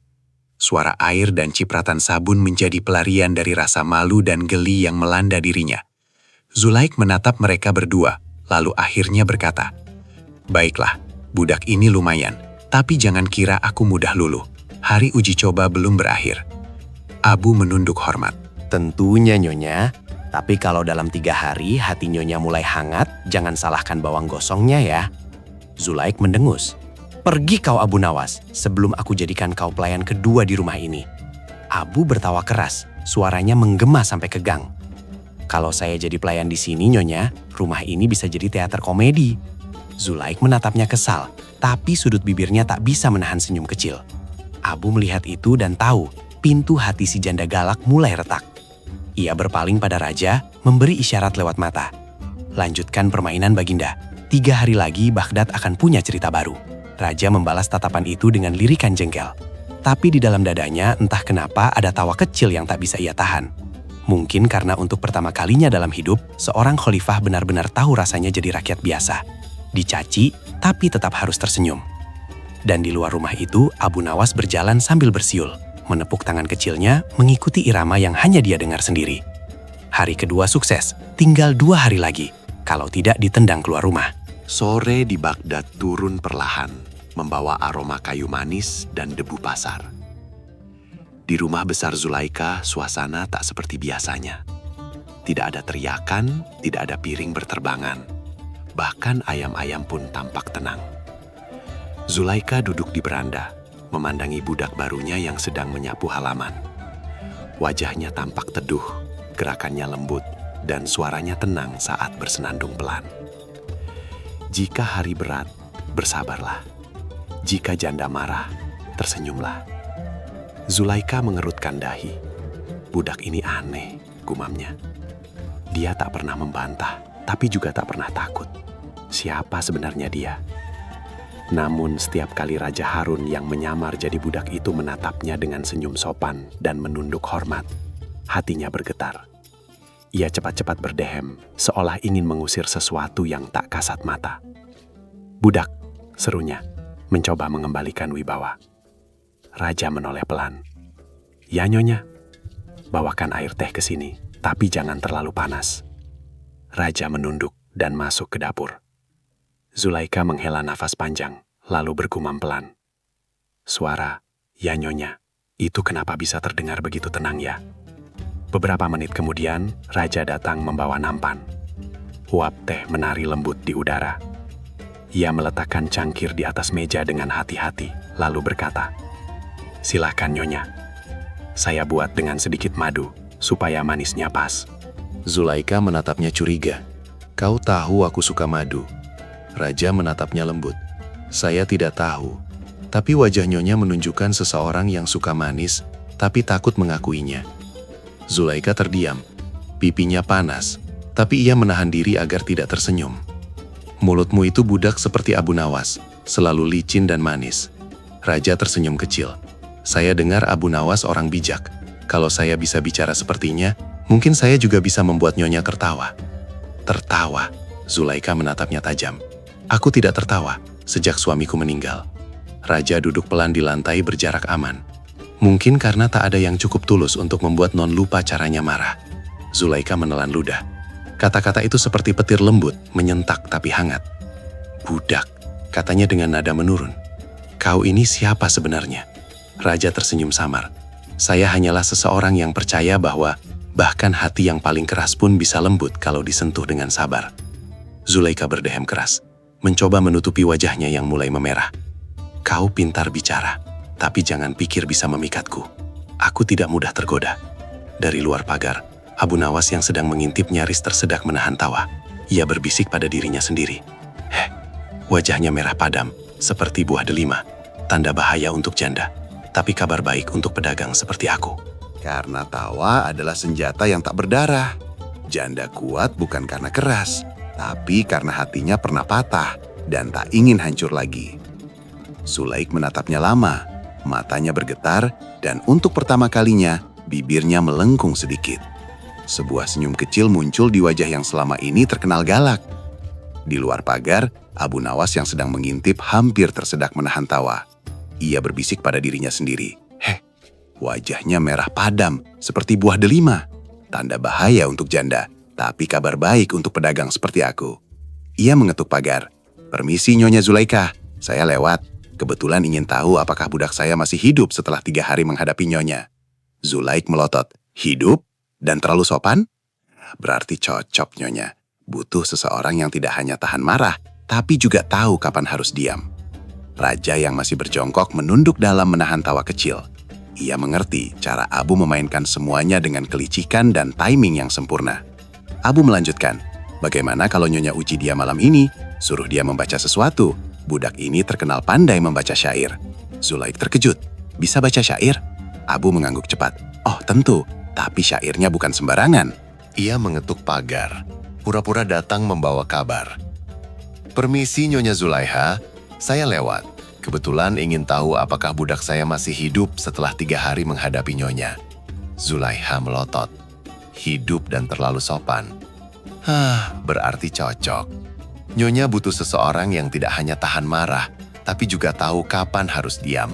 Suara air dan cipratan sabun menjadi pelarian dari rasa malu dan geli yang melanda dirinya. Zulaik menatap mereka berdua, lalu akhirnya berkata, "Baiklah, budak ini lumayan, tapi jangan kira aku mudah luluh. Hari uji coba belum berakhir." Abu menunduk hormat. Tentunya, Nyonya. Tapi kalau dalam 3 hari hati Nyonya mulai hangat, jangan salahkan bawang gosongnya ya. Zulaik mendengus. "Pergi kau, Abu Nawas, sebelum aku jadikan kau pelayan kedua di rumah ini." Abu bertawa keras, suaranya menggema sampai ke gang. "Kalau saya jadi pelayan di sini, Nyonya, rumah ini bisa jadi teater komedi." Zulaik menatapnya kesal, tapi sudut bibirnya tak bisa menahan senyum kecil. Abu melihat itu dan tahu pintu hati si janda galak mulai retak. Ia berpaling pada raja, memberi isyarat lewat mata. "Lanjutkan permainan, Baginda. 3 hari lagi Baghdad akan punya cerita baru." Raja membalas tatapan itu dengan lirikan jengkel. Tapi di dalam dadanya entah kenapa ada tawa kecil yang tak bisa ia tahan. Mungkin karena untuk pertama kalinya dalam hidup, seorang khalifah benar-benar tahu rasanya jadi rakyat biasa. Dicaci, tapi tetap harus tersenyum. Dan di luar rumah itu, Abu Nawas berjalan sambil bersiul, menepuk tangan kecilnya mengikuti irama yang hanya dia dengar sendiri. Hari kedua sukses, tinggal 2 hari lagi, kalau tidak ditendang keluar rumah. Sore di Baghdad turun perlahan, membawa aroma kayu manis dan debu pasar. Di rumah besar Zulaika, suasana tak seperti biasanya. Tidak ada teriakan, tidak ada piring berterbangan. Bahkan ayam-ayam pun tampak tenang. Zulaika duduk di beranda, memandangi budak barunya yang sedang menyapu halaman. Wajahnya tampak teduh, gerakannya lembut, dan suaranya tenang saat bersenandung pelan. Jika hari berat, bersabarlah. Jika janda marah, tersenyumlah. Zulaika mengerutkan dahi. Budak ini aneh, gumamnya. Dia tak pernah membantah, tapi juga tak pernah takut. Siapa sebenarnya dia? Namun setiap kali Raja Harun yang menyamar jadi budak itu menatapnya dengan senyum sopan dan menunduk hormat, hatinya bergetar. Ia cepat-cepat berdehem, seolah ingin mengusir sesuatu yang tak kasat mata. "Budak," serunya, mencoba mengembalikan wibawa. Raja menoleh pelan. "Ya, Nyonya. Bawakan air teh ke sini, tapi jangan terlalu panas." Raja menunduk dan masuk ke dapur. Zulaika menghela nafas panjang, lalu bergumam pelan. Suara, "Ya, Nyonya, itu kenapa bisa terdengar begitu tenang ya?" Beberapa menit kemudian, Raja datang membawa nampan. Uap teh menari lembut di udara. Ia meletakkan cangkir di atas meja dengan hati-hati, lalu berkata, "Silakan, Nyonya." Saya buat dengan sedikit madu, supaya manisnya pas. Zulaika menatapnya curiga. Kau tahu aku suka madu. Raja menatapnya lembut. Saya tidak tahu. Tapi wajah Nyonya menunjukkan seseorang yang suka manis, tapi takut mengakuinya. Zulaika terdiam. Pipinya panas, tapi ia menahan diri agar tidak tersenyum. Mulutmu itu budak seperti Abu Nawas, selalu licin dan manis. Raja tersenyum kecil. Saya dengar Abu Nawas orang bijak. Kalau saya bisa bicara sepertinya, mungkin saya juga bisa membuat Nyonya tertawa. Tertawa? Zulaika menatapnya tajam. Aku tidak tertawa sejak suamiku meninggal. Raja duduk pelan di lantai berjarak aman. Mungkin karena tak ada yang cukup tulus untuk membuat non lupa caranya marah. Zulaika menelan ludah. Kata-kata itu seperti petir lembut, menyentak tapi hangat. Budak, katanya dengan nada menurun. Kau ini siapa sebenarnya? Raja tersenyum samar. Saya hanyalah seseorang yang percaya bahwa bahkan hati yang paling keras pun bisa lembut kalau disentuh dengan sabar. Zulaika berdehem keras, mencoba menutupi wajahnya yang mulai memerah. Kau pintar bicara, tapi jangan pikir bisa memikatku. Aku tidak mudah tergoda. Dari luar pagar, Abu Nawas yang sedang mengintip nyaris tersedak menahan tawa. Ia berbisik pada dirinya sendiri. Wajahnya merah padam, seperti buah delima. Tanda bahaya untuk janda, tapi kabar baik untuk pedagang seperti aku. Karena tawa adalah senjata yang tak berdarah. Janda kuat bukan karena keras, tapi karena hatinya pernah patah dan tak ingin hancur lagi. Zulaik menatapnya lama, matanya bergetar, dan untuk pertama kalinya, bibirnya melengkung sedikit. Sebuah senyum kecil muncul di wajah yang selama ini terkenal galak. Di luar pagar, Abu Nawas yang sedang mengintip hampir tersedak menahan tawa. Ia berbisik pada dirinya sendiri. Wajahnya merah padam, seperti buah delima. Tanda bahaya untuk janda, tapi kabar baik untuk pedagang seperti aku. Ia mengetuk pagar. Permisi Nyonya Zulaika, saya lewat. Kebetulan ingin tahu apakah budak saya masih hidup setelah 3 hari menghadapi Nyonya. Zulaik melotot. Hidup? Dan terlalu sopan? Berarti cocok Nyonya. Butuh seseorang yang tidak hanya tahan marah, tapi juga tahu kapan harus diam. Raja yang masih berjongkok menunduk dalam menahan tawa kecil. Ia mengerti cara Abu memainkan semuanya dengan kelicikan dan timing yang sempurna. Abu melanjutkan, bagaimana kalau Nyonya uji dia malam ini? Suruh dia membaca sesuatu. Budak ini terkenal pandai membaca syair. Zulaik terkejut. Bisa baca syair? Abu mengangguk cepat. Oh tentu, tapi syairnya bukan sembarangan. Ia mengetuk pagar, pura-pura datang membawa kabar. Permisi Nyonya Zulaiha, saya lewat. Kebetulan ingin tahu apakah budak saya masih hidup setelah 3 hari menghadapi Nyonya. Zulaiha melotot. Hidup dan terlalu sopan. Berarti cocok. Nyonya butuh seseorang yang tidak hanya tahan marah, tapi juga tahu kapan harus diam.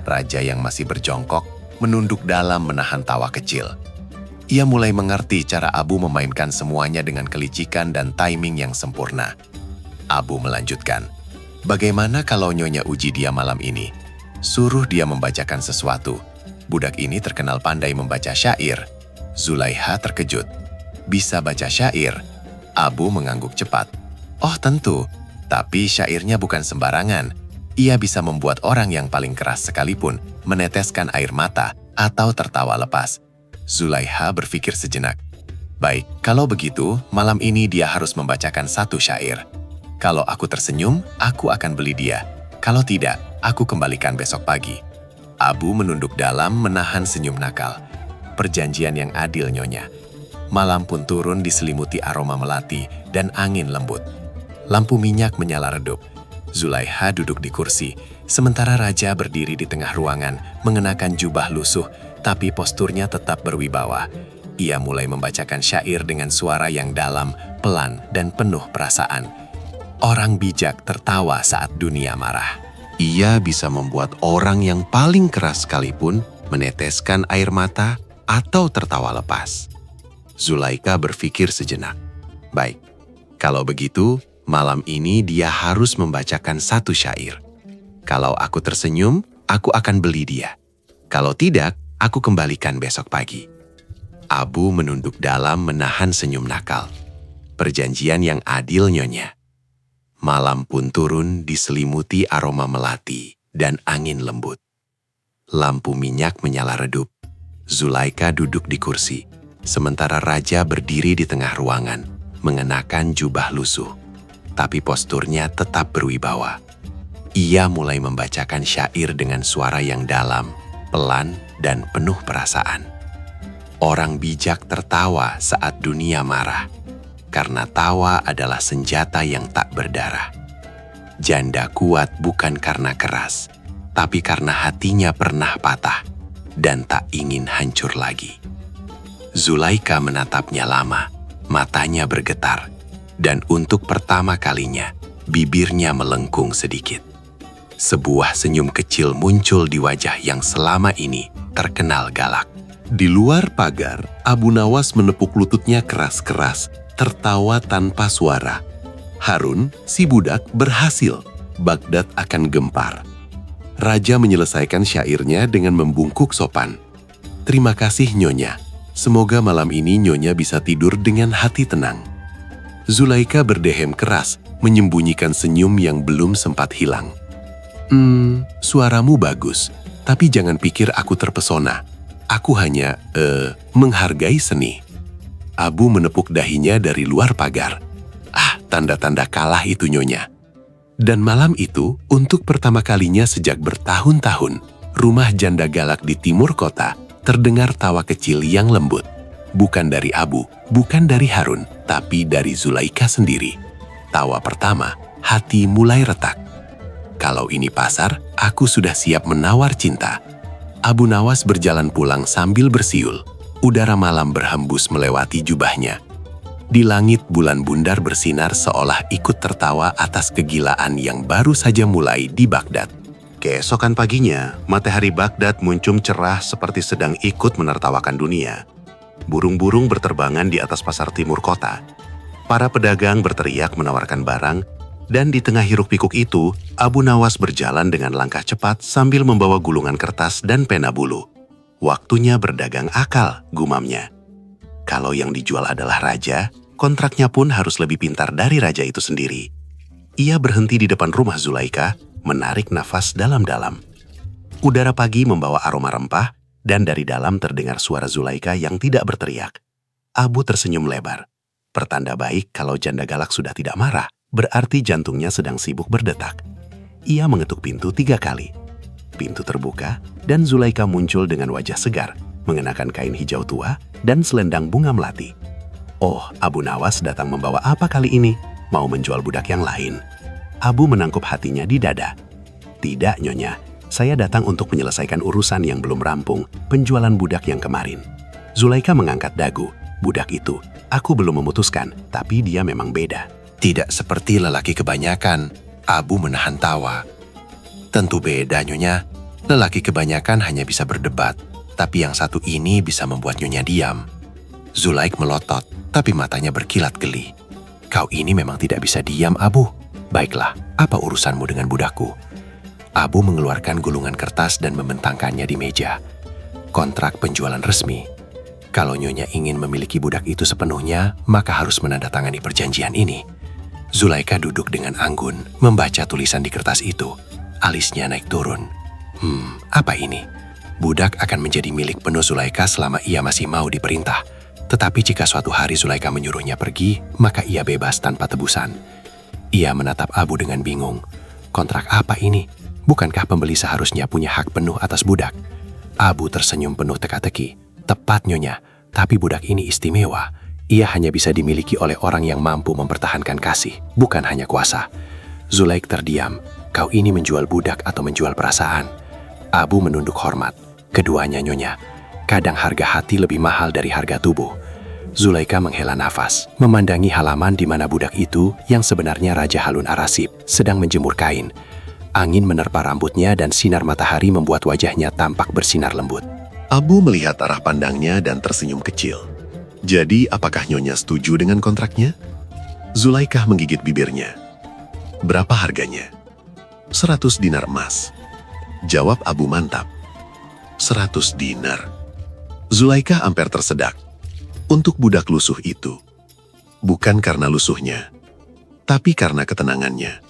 Raja yang masih berjongkok menunduk dalam menahan tawa kecil. Ia mulai mengerti cara Abu memainkan semuanya dengan kelicikan dan timing yang sempurna. Abu melanjutkan, bagaimana kalau Nyonya uji dia malam ini? Suruh dia membacakan sesuatu. Budak ini terkenal pandai membaca syair. Zulaiha terkejut. Bisa baca syair? Abu mengangguk cepat. Oh tentu, tapi syairnya bukan sembarangan. Ia bisa membuat orang yang paling keras sekalipun meneteskan air mata atau tertawa lepas. Zulaiha berpikir sejenak. Baik, kalau begitu, malam ini dia harus membacakan 1 syair. Kalau aku tersenyum, aku akan beli dia. Kalau tidak, aku kembalikan besok pagi. Abu menunduk dalam menahan senyum nakal. Perjanjian yang adil Nyonya. Malam pun turun diselimuti aroma melati dan angin lembut. Lampu minyak menyala redup. Zulaiha duduk di kursi, sementara Raja berdiri di tengah ruangan mengenakan jubah lusuh, tapi posturnya tetap berwibawa. Ia mulai membacakan syair dengan suara yang dalam, pelan, dan penuh perasaan. Orang bijak tertawa saat dunia marah. Ia bisa membuat orang yang paling keras sekalipun meneteskan air mata atau tertawa lepas. Zulaika berpikir sejenak. Baik, kalau begitu, malam ini dia harus membacakan 1 syair. Kalau aku tersenyum, aku akan beli dia. Kalau tidak, aku kembalikan besok pagi. Abu menunduk dalam menahan senyum nakal. Perjanjian yang adil Nyonya. Malam pun turun diselimuti aroma melati dan angin lembut. Lampu minyak menyala redup. Zulaika duduk di kursi, sementara raja berdiri di tengah ruangan, mengenakan jubah lusuh. Tapi posturnya tetap berwibawa. Ia mulai membacakan syair dengan suara yang dalam, pelan, dan penuh perasaan. Orang bijak tertawa saat dunia marah, karena tawa adalah senjata yang tak berdarah. Janda kuat bukan karena keras, tapi karena hatinya pernah patah dan tak ingin hancur lagi. Zulaika menatapnya lama, matanya bergetar, dan untuk pertama kalinya, bibirnya melengkung sedikit. Sebuah senyum kecil muncul di wajah yang selama ini terkenal galak. Di luar pagar, Abu Nawas menepuk lututnya keras-keras, tertawa tanpa suara. Harun, si budak, berhasil. Baghdad akan gempar. Raja menyelesaikan syairnya dengan membungkuk sopan. Terima kasih Nyonya. Semoga malam ini Nyonya bisa tidur dengan hati tenang. Zulaika berdehem keras, menyembunyikan senyum yang belum sempat hilang. Suaramu bagus, tapi jangan pikir aku terpesona. Aku hanya, menghargai seni. Abu menepuk dahinya dari luar pagar. Tanda-tanda kalah itu Nyonya. Dan malam itu, untuk pertama kalinya sejak bertahun-tahun, rumah janda galak di timur kota terdengar tawa kecil yang lembut. Bukan dari Abu, bukan dari Harun, tapi dari Zulaika sendiri. Tawa pertama, hati mulai retak. Kalau ini pasar, aku sudah siap menawar cinta. Abu Nawas berjalan pulang sambil bersiul. Udara malam berhembus melewati jubahnya. Di langit bulan bundar bersinar seolah ikut tertawa atas kegilaan yang baru saja mulai di Baghdad. Keesokan paginya, matahari Baghdad muncung cerah seperti sedang ikut menertawakan dunia. Burung-burung berterbangan di atas pasar timur kota. Para pedagang berteriak menawarkan barang, dan di tengah hiruk-pikuk itu, Abu Nawas berjalan dengan langkah cepat sambil membawa gulungan kertas dan pena bulu. Waktunya berdagang akal, gumamnya. Kalau yang dijual adalah raja, kontraknya pun harus lebih pintar dari raja itu sendiri. Ia berhenti di depan rumah Zulaika, menarik nafas dalam-dalam. Udara pagi membawa aroma rempah, dan dari dalam terdengar suara Zulaika yang tidak berteriak. Abu tersenyum lebar. Pertanda baik kalau janda galak sudah tidak marah, berarti jantungnya sedang sibuk berdetak. Ia mengetuk pintu 3 kali. Pintu terbuka, dan Zulaika muncul dengan wajah segar, mengenakan kain hijau tua dan selendang bunga melati. Oh, Abu Nawas datang membawa apa kali ini? Mau menjual budak yang lain? Abu menangkup hatinya di dada. Tidak, Nyonya. Saya datang untuk menyelesaikan urusan yang belum rampung, penjualan budak yang kemarin. Zulaika mengangkat dagu. Budak itu, aku belum memutuskan, tapi dia memang beda. Tidak seperti lelaki kebanyakan, Abu menahan tawa. Tentu beda, Nyonya. Lelaki kebanyakan hanya bisa berdebat, tapi yang satu ini bisa membuat Nyonya diam. Zulaik melotot, tapi matanya berkilat geli. Kau ini memang tidak bisa diam, Abu. Baiklah, apa urusanmu dengan budakku? Abu mengeluarkan gulungan kertas dan membentangkannya di meja. Kontrak penjualan resmi. Kalau Nyonya ingin memiliki budak itu sepenuhnya, maka harus menandatangani perjanjian ini. Zulaika duduk dengan anggun, membaca tulisan di kertas itu. Alisnya naik turun. Apa ini? Budak akan menjadi milik penuh Zulaika selama ia masih mau diperintah. Tetapi jika suatu hari Zulaika menyuruhnya pergi, maka ia bebas tanpa tebusan. Ia menatap Abu dengan bingung. Kontrak apa ini? Bukankah pembeli seharusnya punya hak penuh atas budak? Abu tersenyum penuh teka-teki. Tepat, Nyonya, tapi budak ini istimewa. Ia hanya bisa dimiliki oleh orang yang mampu mempertahankan kasih, bukan hanya kuasa. Zulaik terdiam. Kau ini menjual budak atau menjual perasaan? Abu menunduk hormat. Keduanya, Nyonya. Kadang harga hati lebih mahal dari harga tubuh. Zulaika menghela nafas, memandangi halaman di mana budak itu, yang sebenarnya Raja Harun Ar-Rasyid, sedang menjemur kain. Angin menerpa rambutnya dan sinar matahari membuat wajahnya tampak bersinar lembut. Abu melihat arah pandangnya dan tersenyum kecil. Jadi, apakah Nyonya setuju dengan kontraknya? Zulaikah menggigit bibirnya. Berapa harganya? 100 dinar emas. Jawab Abu mantap. 100 dinar. Zulaika hampir tersedak. Untuk budak lusuh itu. Bukan karena lusuhnya, tapi karena ketenangannya.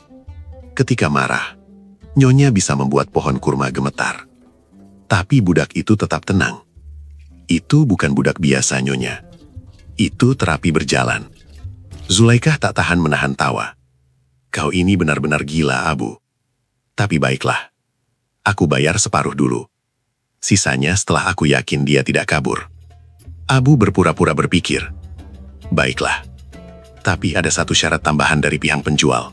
Ketika marah, Nyonya bisa membuat pohon kurma gemetar. Tapi budak itu tetap tenang. Itu bukan budak biasa, Nyonya. Itu terapi berjalan. Zulaikha tak tahan menahan tawa. Kau ini benar-benar gila, Abu. Tapi baiklah. Aku bayar separuh dulu. Sisanya setelah aku yakin dia tidak kabur. Abu berpura-pura berpikir. Baiklah. Tapi ada satu syarat tambahan dari pihak penjual.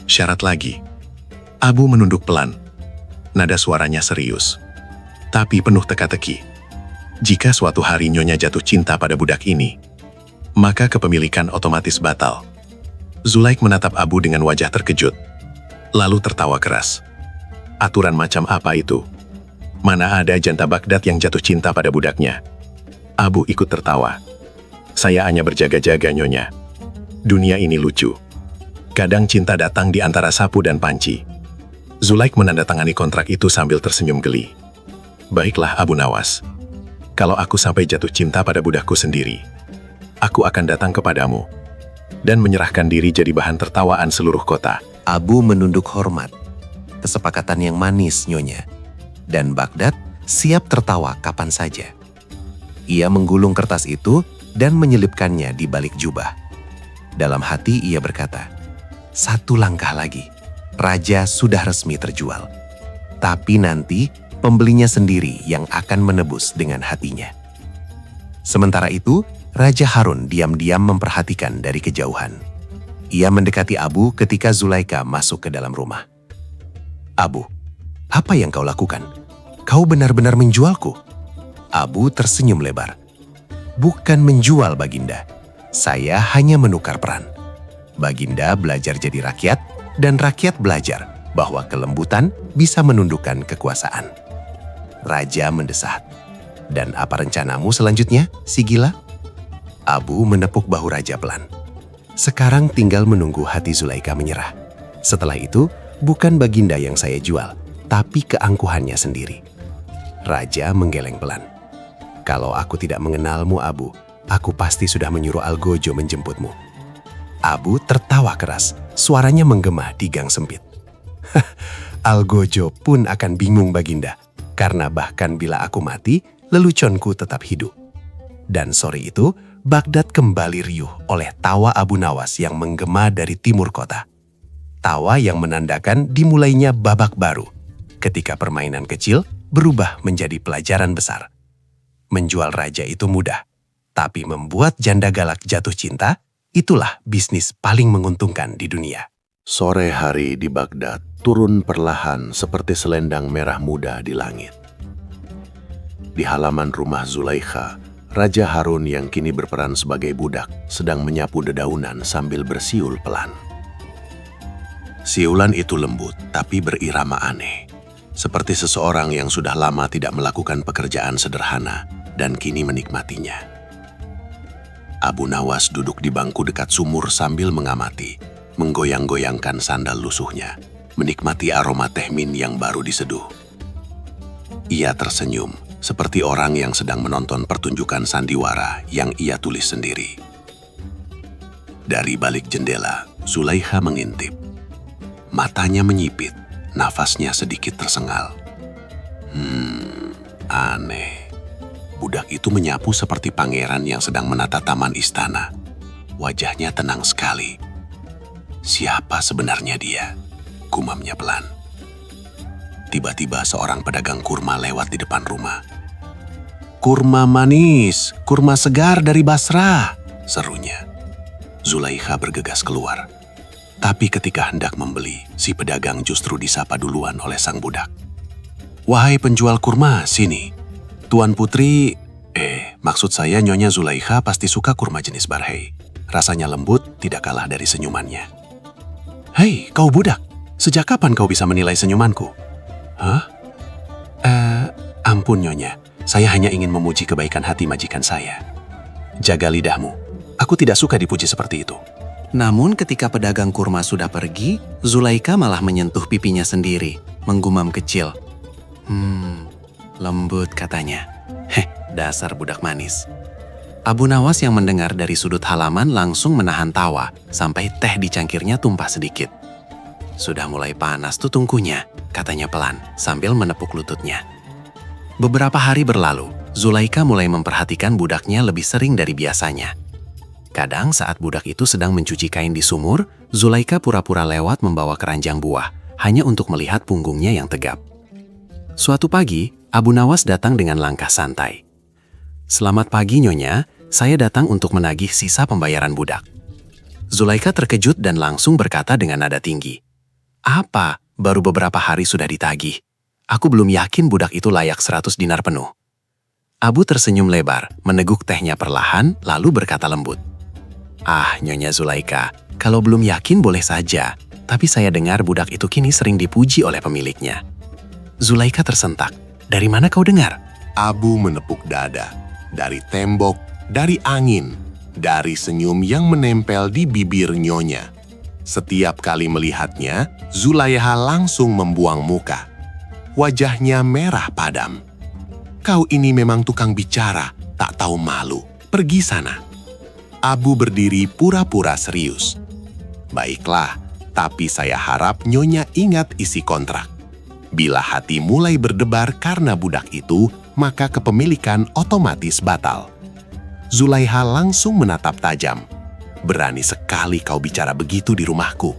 Syarat lagi. Abu menunduk pelan. Nada suaranya serius. Tapi penuh teka-teki. Jika suatu hari Nyonya jatuh cinta pada budak ini, maka kepemilikan otomatis batal. Zulaikha menatap Abu dengan wajah terkejut, lalu tertawa keras. Aturan macam apa itu? Mana ada janda Baghdad yang jatuh cinta pada budaknya? Abu ikut tertawa. Saya hanya berjaga-jaga, Nyonya. Dunia ini lucu. Kadang cinta datang di antara sapu dan panci. Zulaikha menandatangani kontrak itu sambil tersenyum geli. Baiklah, Abu Nawas. Kalau aku sampai jatuh cinta pada budakku sendiri, aku akan datang kepadamu dan menyerahkan diri jadi bahan tertawaan seluruh kota. Abu menunduk hormat. Kesepakatan yang manis, Nyonya. Dan Baghdad siap tertawa kapan saja. Ia menggulung kertas itu dan menyelipkannya di balik jubah. Dalam hati ia berkata, "Satu langkah lagi, raja sudah resmi terjual. Tapi nanti pembelinya sendiri yang akan menebus dengan hatinya." Sementara itu, Raja Harun diam-diam memperhatikan dari kejauhan. Ia mendekati Abu ketika Zulaikha masuk ke dalam rumah. "Abu, apa yang kau lakukan? Kau benar-benar menjualku?" Abu tersenyum lebar. "Bukan menjual, Baginda. Saya hanya menukar peran. Baginda belajar jadi rakyat, dan rakyat belajar bahwa kelembutan bisa menundukkan kekuasaan." Raja mendesah. "Dan apa rencanamu selanjutnya, si gila?" Abu menepuk bahu raja pelan. "Sekarang tinggal menunggu hati Zulaikha menyerah. Setelah itu, bukan Baginda yang saya jual, tapi keangkuhannya sendiri." Raja menggeleng pelan. "Kalau aku tidak mengenalmu, Abu, aku pasti sudah menyuruh Algojo menjemputmu." Abu tertawa keras, suaranya menggema di gang sempit. "Algojo pun akan bingung, Baginda, karena bahkan bila aku mati, leluconku tetap hidup." Dan sore itu, Baghdad kembali riuh oleh tawa Abu Nawas yang menggema dari timur kota. Tawa yang menandakan dimulainya babak baru, ketika permainan kecil berubah menjadi pelajaran besar. Menjual raja itu mudah, tapi membuat janda galak jatuh cinta, itulah bisnis paling menguntungkan di dunia. Sore hari di Baghdad turun perlahan seperti selendang merah muda di langit. Di halaman rumah Zulaikha, Raja Harun yang kini berperan sebagai budak sedang menyapu dedaunan sambil bersiul pelan. Siulan itu lembut tapi berirama aneh, seperti seseorang yang sudah lama tidak melakukan pekerjaan sederhana dan kini menikmatinya. Abu Nawas duduk di bangku dekat sumur sambil mengamati, menggoyang-goyangkan sandal lusuhnya, menikmati aroma teh min yang baru diseduh. Ia tersenyum, seperti orang yang sedang menonton pertunjukan sandiwara yang ia tulis sendiri. Dari balik jendela, Zulaikha mengintip. Matanya menyipit, nafasnya sedikit tersengal. Aneh. Budak itu menyapu seperti pangeran yang sedang menata taman istana. Wajahnya tenang sekali. Siapa sebenarnya dia? Gumamnya pelan. Tiba-tiba seorang pedagang kurma lewat di depan rumah. "Kurma manis, kurma segar dari Basrah," serunya. Zulaikha bergegas keluar. Tapi ketika hendak membeli, si pedagang justru disapa duluan oleh sang budak. "Wahai penjual kurma, sini. Tuan Putri, maksud saya Nyonya Zulaikha pasti suka kurma jenis Barhei. Rasanya lembut, tidak kalah dari senyumannya." "Hei, kau budak, sejak kapan kau bisa menilai senyumanku?" "Hah? Ampun Nyonya, saya hanya ingin memuji kebaikan hati majikan saya." "Jaga lidahmu, aku tidak suka dipuji seperti itu." Namun ketika pedagang kurma sudah pergi, Zulaikha malah menyentuh pipinya sendiri, menggumam kecil. Lembut katanya. Dasar budak manis." Abu Nawas yang mendengar dari sudut halaman langsung menahan tawa, sampai teh di cangkirnya tumpah sedikit. "Sudah mulai panas tuh tungkunya," katanya pelan, sambil menepuk lututnya. Beberapa hari berlalu, Zulaika mulai memperhatikan budaknya lebih sering dari biasanya. Kadang saat budak itu sedang mencuci kain di sumur, Zulaika pura-pura lewat membawa keranjang buah, hanya untuk melihat punggungnya yang tegap. Suatu pagi, Abu Nawas datang dengan langkah santai. "Selamat pagi, Nyonya. Saya datang untuk menagih sisa pembayaran budak." Zulaika terkejut dan langsung berkata dengan nada tinggi, "Apa? Baru beberapa hari sudah ditagih. Aku belum yakin budak itu layak 100 dinar penuh." Abu tersenyum lebar, meneguk tehnya perlahan, lalu berkata lembut, "Ah, Nyonya Zulaika, kalau belum yakin boleh saja, tapi saya dengar budak itu kini sering dipuji oleh pemiliknya." Zulaika tersentak. "Dari mana kau dengar?" Abu menepuk dada. Dari tembok, dari angin, dari senyum yang menempel di bibir Nyonya. Setiap kali melihatnya, Zulaiha langsung membuang muka. Wajahnya merah padam. "Kau ini memang tukang bicara, tak tahu malu. Pergi sana." Abu berdiri pura-pura serius. "Baiklah, tapi saya harap Nyonya ingat isi kontrak. Bila hati mulai berdebar karena budak itu, maka kepemilikan otomatis batal." Zulaiha langsung menatap tajam. "Berani sekali kau bicara begitu di rumahku."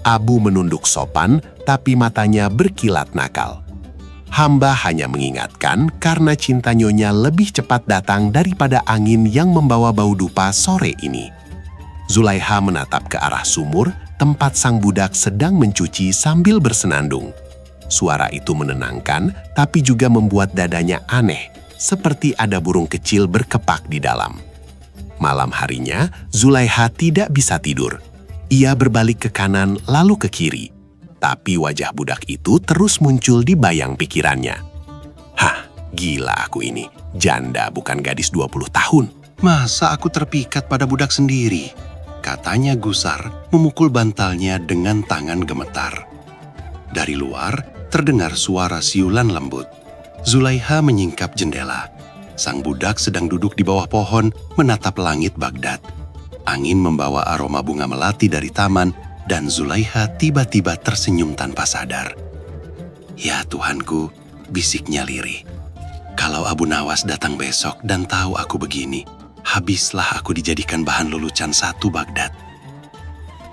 Abu menunduk sopan, tapi matanya berkilat nakal. "Hamba hanya mengingatkan karena cinta Nyonya lebih cepat datang daripada angin yang membawa bau dupa sore ini." Zulaiha menatap ke arah sumur, tempat sang budak sedang mencuci sambil bersenandung. Suara itu menenangkan, tapi juga membuat dadanya aneh, seperti ada burung kecil berkepak di dalam. Malam harinya, Zulaiha tidak bisa tidur. Ia berbalik ke kanan lalu ke kiri. Tapi wajah budak itu terus muncul di bayang pikirannya. "Hah, gila aku ini. Janda bukan gadis 20 tahun. Masa aku terpikat pada budak sendiri?" katanya gusar, memukul bantalnya dengan tangan gemetar. Dari luar, terdengar suara siulan lembut. Zulaiha menyingkap jendela. Sang budak sedang duduk di bawah pohon, menatap langit Baghdad. Angin membawa aroma bunga melati dari taman, dan Zulaiha tiba-tiba tersenyum tanpa sadar. "Ya Tuhanku," bisiknya lirih. "Kalau Abu Nawas datang besok dan tahu aku begini, habislah aku dijadikan bahan lelucon satu Baghdad."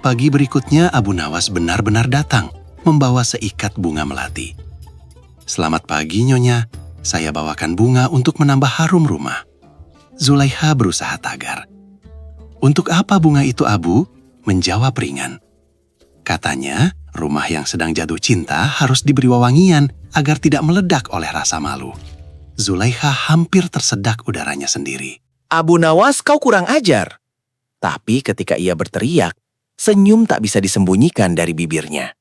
Pagi berikutnya Abu Nawas benar-benar datang, membawa seikat bunga melati. "Selamat pagi, Nyonya. Saya bawakan bunga untuk menambah harum rumah." Zulaiha berusaha tagar. "Untuk apa bunga itu, Abu?" menjawab ringan. Katanya, rumah yang sedang jatuh cinta harus diberi wewangian agar tidak meledak oleh rasa malu. Zulaiha hampir tersedak udaranya sendiri. Abu Nawas, kau kurang ajar. Tapi ketika ia berteriak, senyum tak bisa disembunyikan dari bibirnya.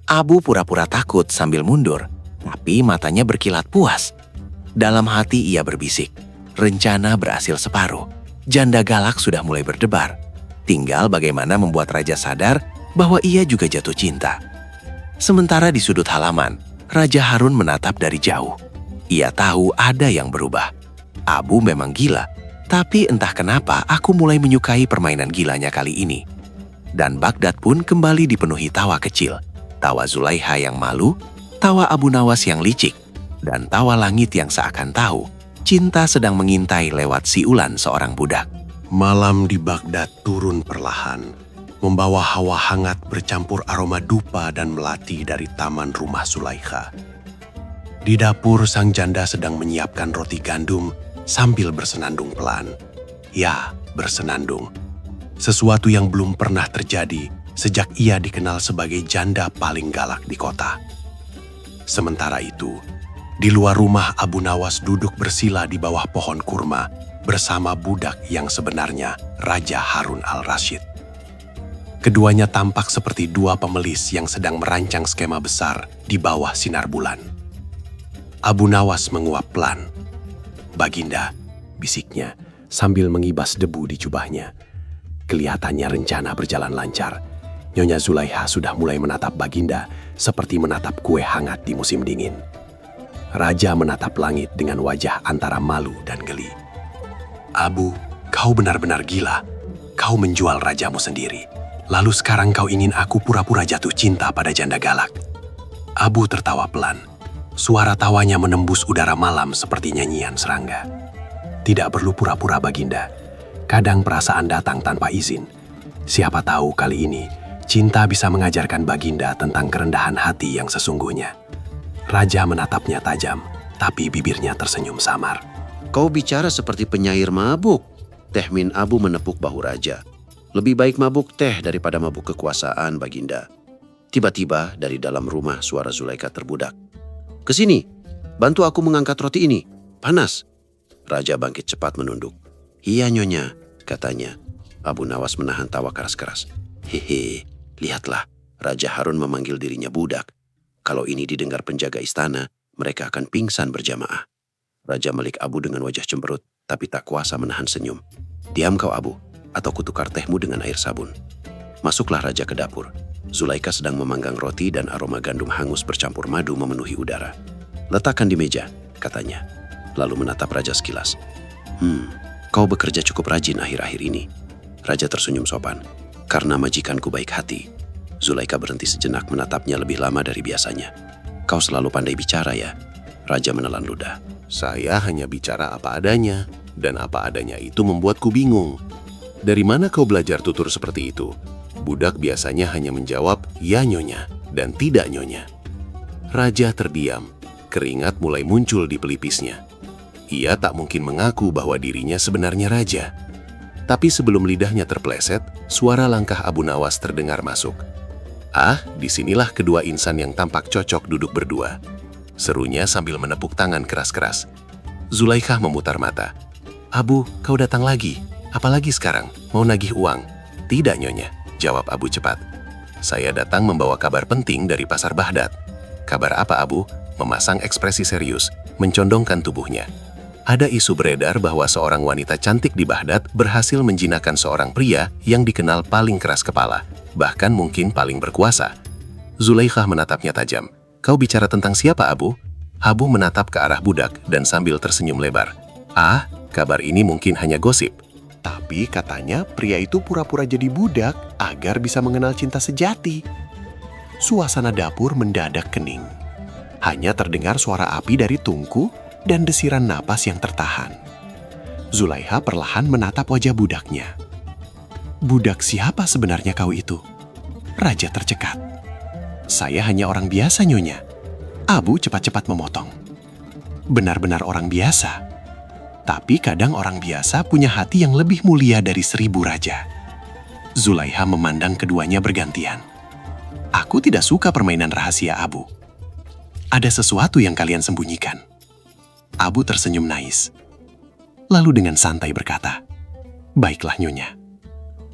Abu pura-pura takut sambil mundur, tapi matanya berkilat puas. Dalam hati ia berbisik, rencana berhasil separuh. Janda galak sudah mulai berdebar. Tinggal bagaimana membuat raja sadar bahwa ia juga jatuh cinta. Sementara di sudut halaman, Raja Harun menatap dari jauh. Ia tahu ada yang berubah. Abu memang gila, tapi entah kenapa aku mulai menyukai permainan gilanya kali ini. Dan Baghdad pun kembali dipenuhi tawa kecil. Tawa Zulaiha yang malu, tawa Abu Nawas yang licik, dan tawa langit yang seakan tahu cinta sedang mengintai lewat siulan seorang budak. Malam di Baghdad turun perlahan, membawa hawa hangat bercampur aroma dupa dan melati dari taman rumah Zulaiha. Di dapur, sang janda sedang menyiapkan roti gandum sambil bersenandung pelan. Ya, bersenandung. Sesuatu yang belum pernah terjadi sejak ia dikenal sebagai janda paling galak di kota. Sementara itu, di luar rumah Abu Nawas duduk bersila di bawah pohon kurma bersama budak yang sebenarnya Raja Harun al-Rashid. Keduanya tampak seperti dua pemelis yang sedang merancang skema besar di bawah sinar bulan. Abu Nawas menguap pelan. "Baginda," bisiknya sambil mengibas debu di jubahnya. Kelihatannya rencana berjalan lancar. Nyonya Zulaiha sudah mulai menatap Baginda seperti menatap kue hangat di musim dingin. Raja menatap langit dengan wajah antara malu dan geli. "Abu, kau benar-benar gila. Kau menjual rajamu sendiri. Lalu sekarang kau ingin aku pura-pura jatuh cinta pada janda galak." Abu tertawa pelan. Suara tawanya menembus udara malam seperti nyanyian serangga. Tidak perlu pura-pura, Baginda. Kadang perasaan datang tanpa izin. Siapa tahu kali ini, cinta bisa mengajarkan Baginda tentang kerendahan hati yang sesungguhnya. Raja menatapnya tajam, tapi bibirnya tersenyum samar. Kau bicara seperti penyair mabuk. Teh Min Abu menepuk bahu raja. Lebih baik mabuk teh daripada mabuk kekuasaan, Baginda. Tiba-tiba dari dalam rumah suara Zulaika terbudak. Kesini, bantu aku mengangkat roti ini. Panas. Raja bangkit cepat menunduk. Iya nyonya, katanya. Abu Nawas menahan tawa keras-keras. Hehe, lihatlah. Raja Harun memanggil dirinya budak. Kalau ini didengar penjaga istana, mereka akan pingsan berjamaah. Raja Melik Abu dengan wajah cemberut, tapi tak kuasa menahan senyum. Diam kau Abu, atau kutukar tehmu dengan air sabun. Masuklah Raja ke dapur. Zulaika sedang memanggang roti dan aroma gandum hangus bercampur madu memenuhi udara. Letakkan di meja, katanya. Lalu menatap Raja sekilas. Kau bekerja cukup rajin akhir-akhir ini. Raja tersenyum sopan. Karena majikanku baik hati. Zulaika berhenti sejenak menatapnya lebih lama dari biasanya. Kau selalu pandai bicara ya? Raja menelan ludah. Saya hanya bicara apa adanya, dan apa adanya itu membuatku bingung. Dari mana kau belajar tutur seperti itu? Budak biasanya hanya menjawab ya nyonya dan tidak nyonya. Raja terdiam, keringat mulai muncul di pelipisnya. Ia tak mungkin mengaku bahwa dirinya sebenarnya raja. Tapi sebelum lidahnya terpleset, suara langkah Abu Nawas terdengar masuk. Disinilah kedua insan yang tampak cocok duduk berdua. Serunya sambil menepuk tangan keras-keras. Zulaikha memutar mata. Abu, kau datang lagi. Apalagi sekarang? Mau nagih uang? Tidak nyonya, jawab Abu cepat. Saya datang membawa kabar penting dari pasar Baghdad. Kabar apa Abu? Memasang ekspresi serius, mencondongkan tubuhnya. Ada isu beredar bahwa seorang wanita cantik di Baghdad berhasil menjinakkan seorang pria yang dikenal paling keras kepala, bahkan mungkin paling berkuasa. Zulaikha menatapnya tajam. Kau bicara tentang siapa, Abu? Abu menatap ke arah budak dan sambil tersenyum lebar. Kabar ini mungkin hanya gosip. Tapi katanya pria itu pura-pura jadi budak agar bisa mengenal cinta sejati. Suasana dapur mendadak kening. Hanya terdengar suara api dari tungku dan desiran napas yang tertahan. Zulaikha perlahan menatap wajah budaknya. Budak siapa sebenarnya kau itu? Raja tercekat. Saya hanya orang biasa, nyonya. Abu cepat-cepat memotong. Benar-benar orang biasa. Tapi kadang orang biasa punya hati yang lebih mulia dari 1000 raja. Zulaikha memandang keduanya bergantian. Aku tidak suka permainan rahasia Abu. Ada sesuatu yang kalian sembunyikan. Abu tersenyum nais. Lalu dengan santai berkata, baiklah nyonya.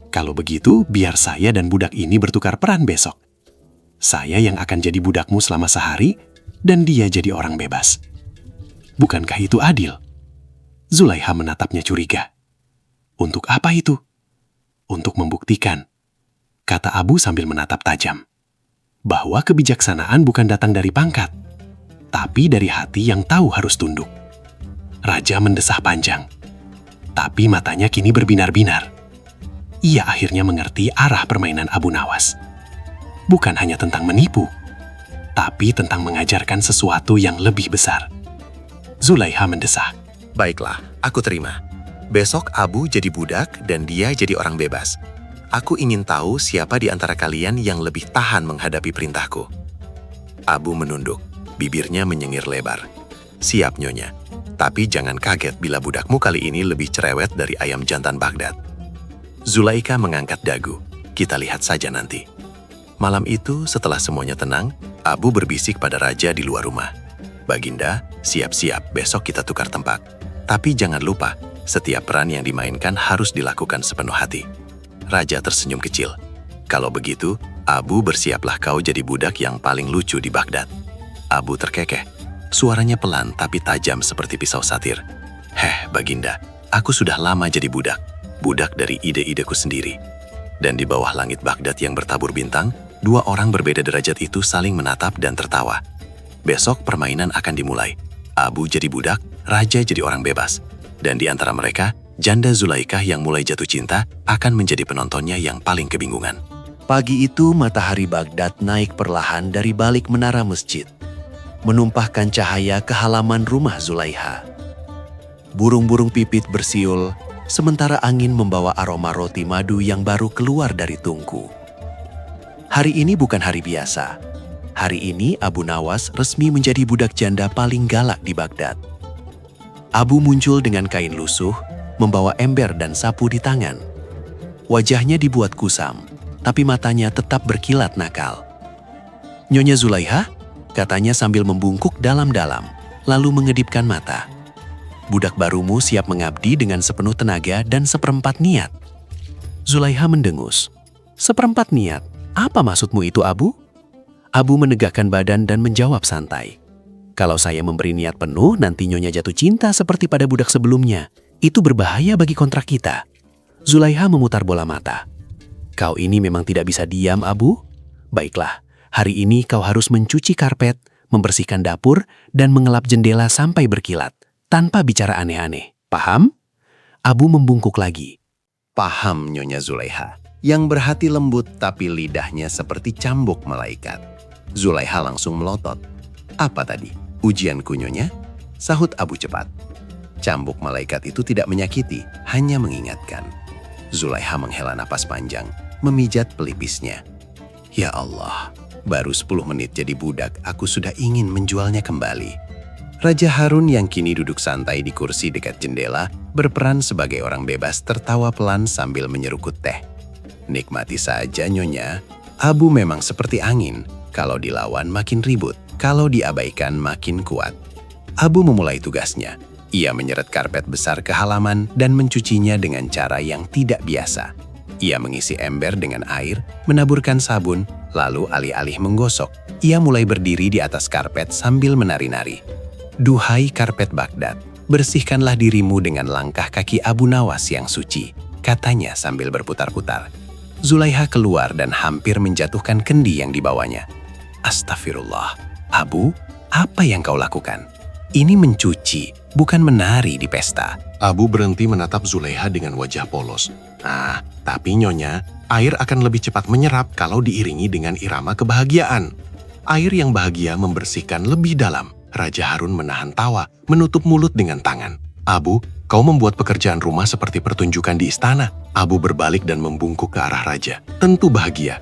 Kalau begitu, biar saya dan budak ini bertukar peran besok. Saya yang akan jadi budakmu selama sehari, dan dia jadi orang bebas. Bukankah itu adil? Zulaikha menatapnya curiga. Untuk apa itu? Untuk membuktikan, kata Abu sambil menatap tajam, bahwa kebijaksanaan bukan datang dari pangkat, tapi dari hati yang tahu harus tunduk. Raja mendesah panjang, tapi matanya kini berbinar-binar. Ia akhirnya mengerti arah permainan Abu Nawas. Bukan hanya tentang menipu, tapi tentang mengajarkan sesuatu yang lebih besar. Zulaikha mendesah. Baiklah, aku terima. Besok Abu jadi budak dan dia jadi orang bebas. Aku ingin tahu siapa di antara kalian yang lebih tahan menghadapi perintahku. Abu menunduk, bibirnya menyengir lebar. Siap nyonya, tapi jangan kaget bila budakmu kali ini lebih cerewet dari ayam jantan Baghdad. Zulaikha mengangkat dagu. Kita lihat saja nanti. Malam itu, setelah semuanya tenang, Abu berbisik pada raja di luar rumah. Baginda, siap-siap, besok kita tukar tempat. Tapi jangan lupa, setiap peran yang dimainkan harus dilakukan sepenuh hati. Raja tersenyum kecil. Kalau begitu, Abu bersiaplah kau jadi budak yang paling lucu di Baghdad. Abu terkekeh. Suaranya pelan tapi tajam seperti pisau satir. Baginda, aku sudah lama jadi budak. Budak dari ide-ideku sendiri. Dan di bawah langit Baghdad yang bertabur bintang, 2 orang berbeda derajat itu saling menatap dan tertawa. Besok permainan akan dimulai. Abu jadi budak, raja jadi orang bebas. Dan di antara mereka, janda Zulaikha yang mulai jatuh cinta akan menjadi penontonnya yang paling kebingungan. Pagi itu matahari Baghdad naik perlahan dari balik menara masjid. menumpahkan cahaya ke halaman rumah Zulaiha. Burung-burung pipit bersiul, sementara angin membawa aroma roti madu yang baru keluar dari tungku. Hari ini bukan hari biasa. Hari ini Abu Nawas resmi menjadi budak janda paling galak di Baghdad. Abu muncul dengan kain lusuh, membawa ember dan sapu di tangan. Wajahnya dibuat kusam, tapi matanya tetap berkilat nakal. "Nyonya Zulaiha?" katanya sambil membungkuk dalam-dalam, lalu mengedipkan mata. "Budak barumu siap mengabdi dengan sepenuh tenaga dan seperempat niat." Zulaiha mendengus. "Seperempat niat? Apa maksudmu itu, Abu?" Abu menegakkan badan dan menjawab santai. "Kalau saya memberi niat penuh, nanti Nyonya jatuh cinta seperti pada budak sebelumnya. Itu berbahaya bagi kontrak kita." Zulaiha memutar bola mata. "Kau ini memang tidak bisa diam, Abu? Baiklah. Hari ini kau harus mencuci karpet, membersihkan dapur, dan mengelap jendela sampai berkilat, tanpa bicara aneh-aneh. Paham?" Abu membungkuk lagi. Paham, Nyonya Zulaiha, yang berhati lembut tapi lidahnya seperti cambuk malaikat. Zulaiha langsung melotot. "Apa tadi? Ujianku, Nyonya?" sahut Abu cepat. Cambuk malaikat itu tidak menyakiti, hanya mengingatkan. Zulaiha menghela napas panjang, memijat pelipisnya. "Ya Allah, baru 10 menit jadi budak, aku sudah ingin menjualnya kembali." Raja Harun yang kini duduk santai di kursi dekat jendela, berperan sebagai orang bebas tertawa pelan sambil menyeruput teh. "Nikmati saja, Nyonya. Abu memang seperti angin, kalau dilawan makin ribut, kalau diabaikan makin kuat." Abu memulai tugasnya. Ia menyeret karpet besar ke halaman dan mencucinya dengan cara yang tidak biasa. Ia mengisi ember dengan air, menaburkan sabun, lalu alih-alih menggosok, ia mulai berdiri di atas karpet sambil menari-nari. "Duhai karpet Baghdad, bersihkanlah dirimu dengan langkah kaki Abu Nawas yang suci," katanya sambil berputar-putar. Zulaiha keluar dan hampir menjatuhkan kendi yang dibawanya. "Astagfirullah, Abu, apa yang kau lakukan? Ini mencuci, bukan menari di pesta." Abu berhenti menatap Zulaiha dengan wajah polos. Tapi Nyonya, air akan lebih cepat menyerap kalau diiringi dengan irama kebahagiaan. Air yang bahagia membersihkan lebih dalam. Raja Harun menahan tawa, menutup mulut dengan tangan. "Abu, kau membuat pekerjaan rumah seperti pertunjukan di istana." Abu berbalik dan membungkuk ke arah raja. "Tentu bahagia."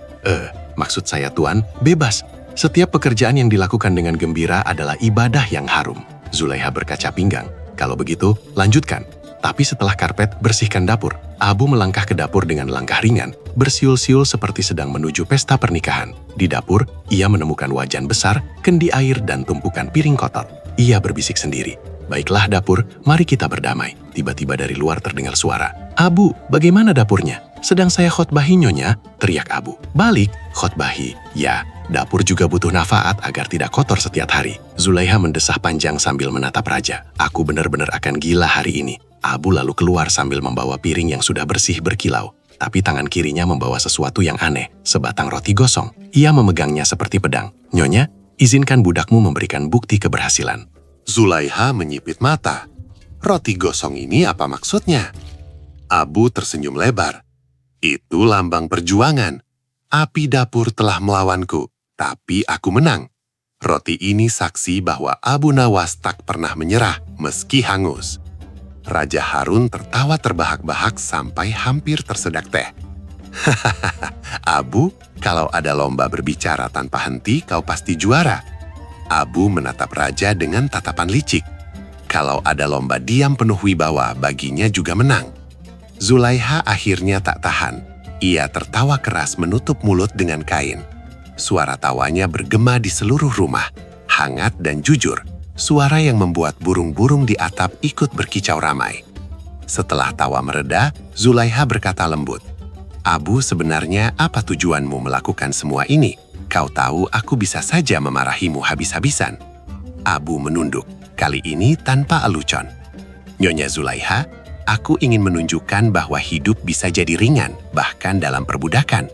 Maksud saya Tuan, bebas. Setiap pekerjaan yang dilakukan dengan gembira adalah ibadah yang harum." Zulaiha berkaca pinggang. "Kalau begitu, lanjutkan. Tapi setelah karpet, bersihkan dapur." Abu melangkah ke dapur dengan langkah ringan, bersiul-siul seperti sedang menuju pesta pernikahan. Di dapur, ia menemukan wajan besar, kendi air, dan tumpukan piring kotor. Ia berbisik sendiri. "Baiklah dapur, mari kita berdamai." Tiba-tiba dari luar terdengar suara. "Abu, bagaimana dapurnya?" "Sedang saya khotbahi, Nyonya," teriak Abu. "Balik, khotbahi." "Ya, dapur juga butuh nafaat agar tidak kotor setiap hari." Zulaiha mendesah panjang sambil menatap raja. "Aku benar-benar akan gila hari ini." Abu lalu keluar sambil membawa piring yang sudah bersih berkilau. Tapi tangan kirinya membawa sesuatu yang aneh, sebatang roti gosong. Ia memegangnya seperti pedang. "Nyonya, izinkan budakmu memberikan bukti keberhasilan." Zulaiha menyipit mata. "Roti gosong ini apa maksudnya?" Abu tersenyum lebar. "Itu lambang perjuangan. Api dapur telah melawanku, tapi aku menang. Roti ini saksi bahwa Abu Nawas tak pernah menyerah meski hangus." Raja Harun tertawa terbahak-bahak sampai hampir tersedak teh. "Hahaha, Abu, kalau ada lomba berbicara tanpa henti, kau pasti juara." Abu menatap raja dengan tatapan licik. Kalau ada lomba diam penuh wibawa, baginya juga menang. Zulaiha akhirnya tak tahan. Ia tertawa keras menutup mulut dengan kain. Suara tawanya bergema di seluruh rumah, hangat dan jujur. Suara yang membuat burung-burung di atap ikut berkicau ramai. Setelah tawa mereda, Zulaiha berkata lembut, "Abu, sebenarnya apa tujuanmu melakukan semua ini? Kau tahu aku bisa saja memarahimu habis-habisan." Abu menunduk, kali ini tanpa alucon. "Nyonya Zulaiha, aku ingin menunjukkan bahwa hidup bisa jadi ringan, bahkan dalam perbudakan.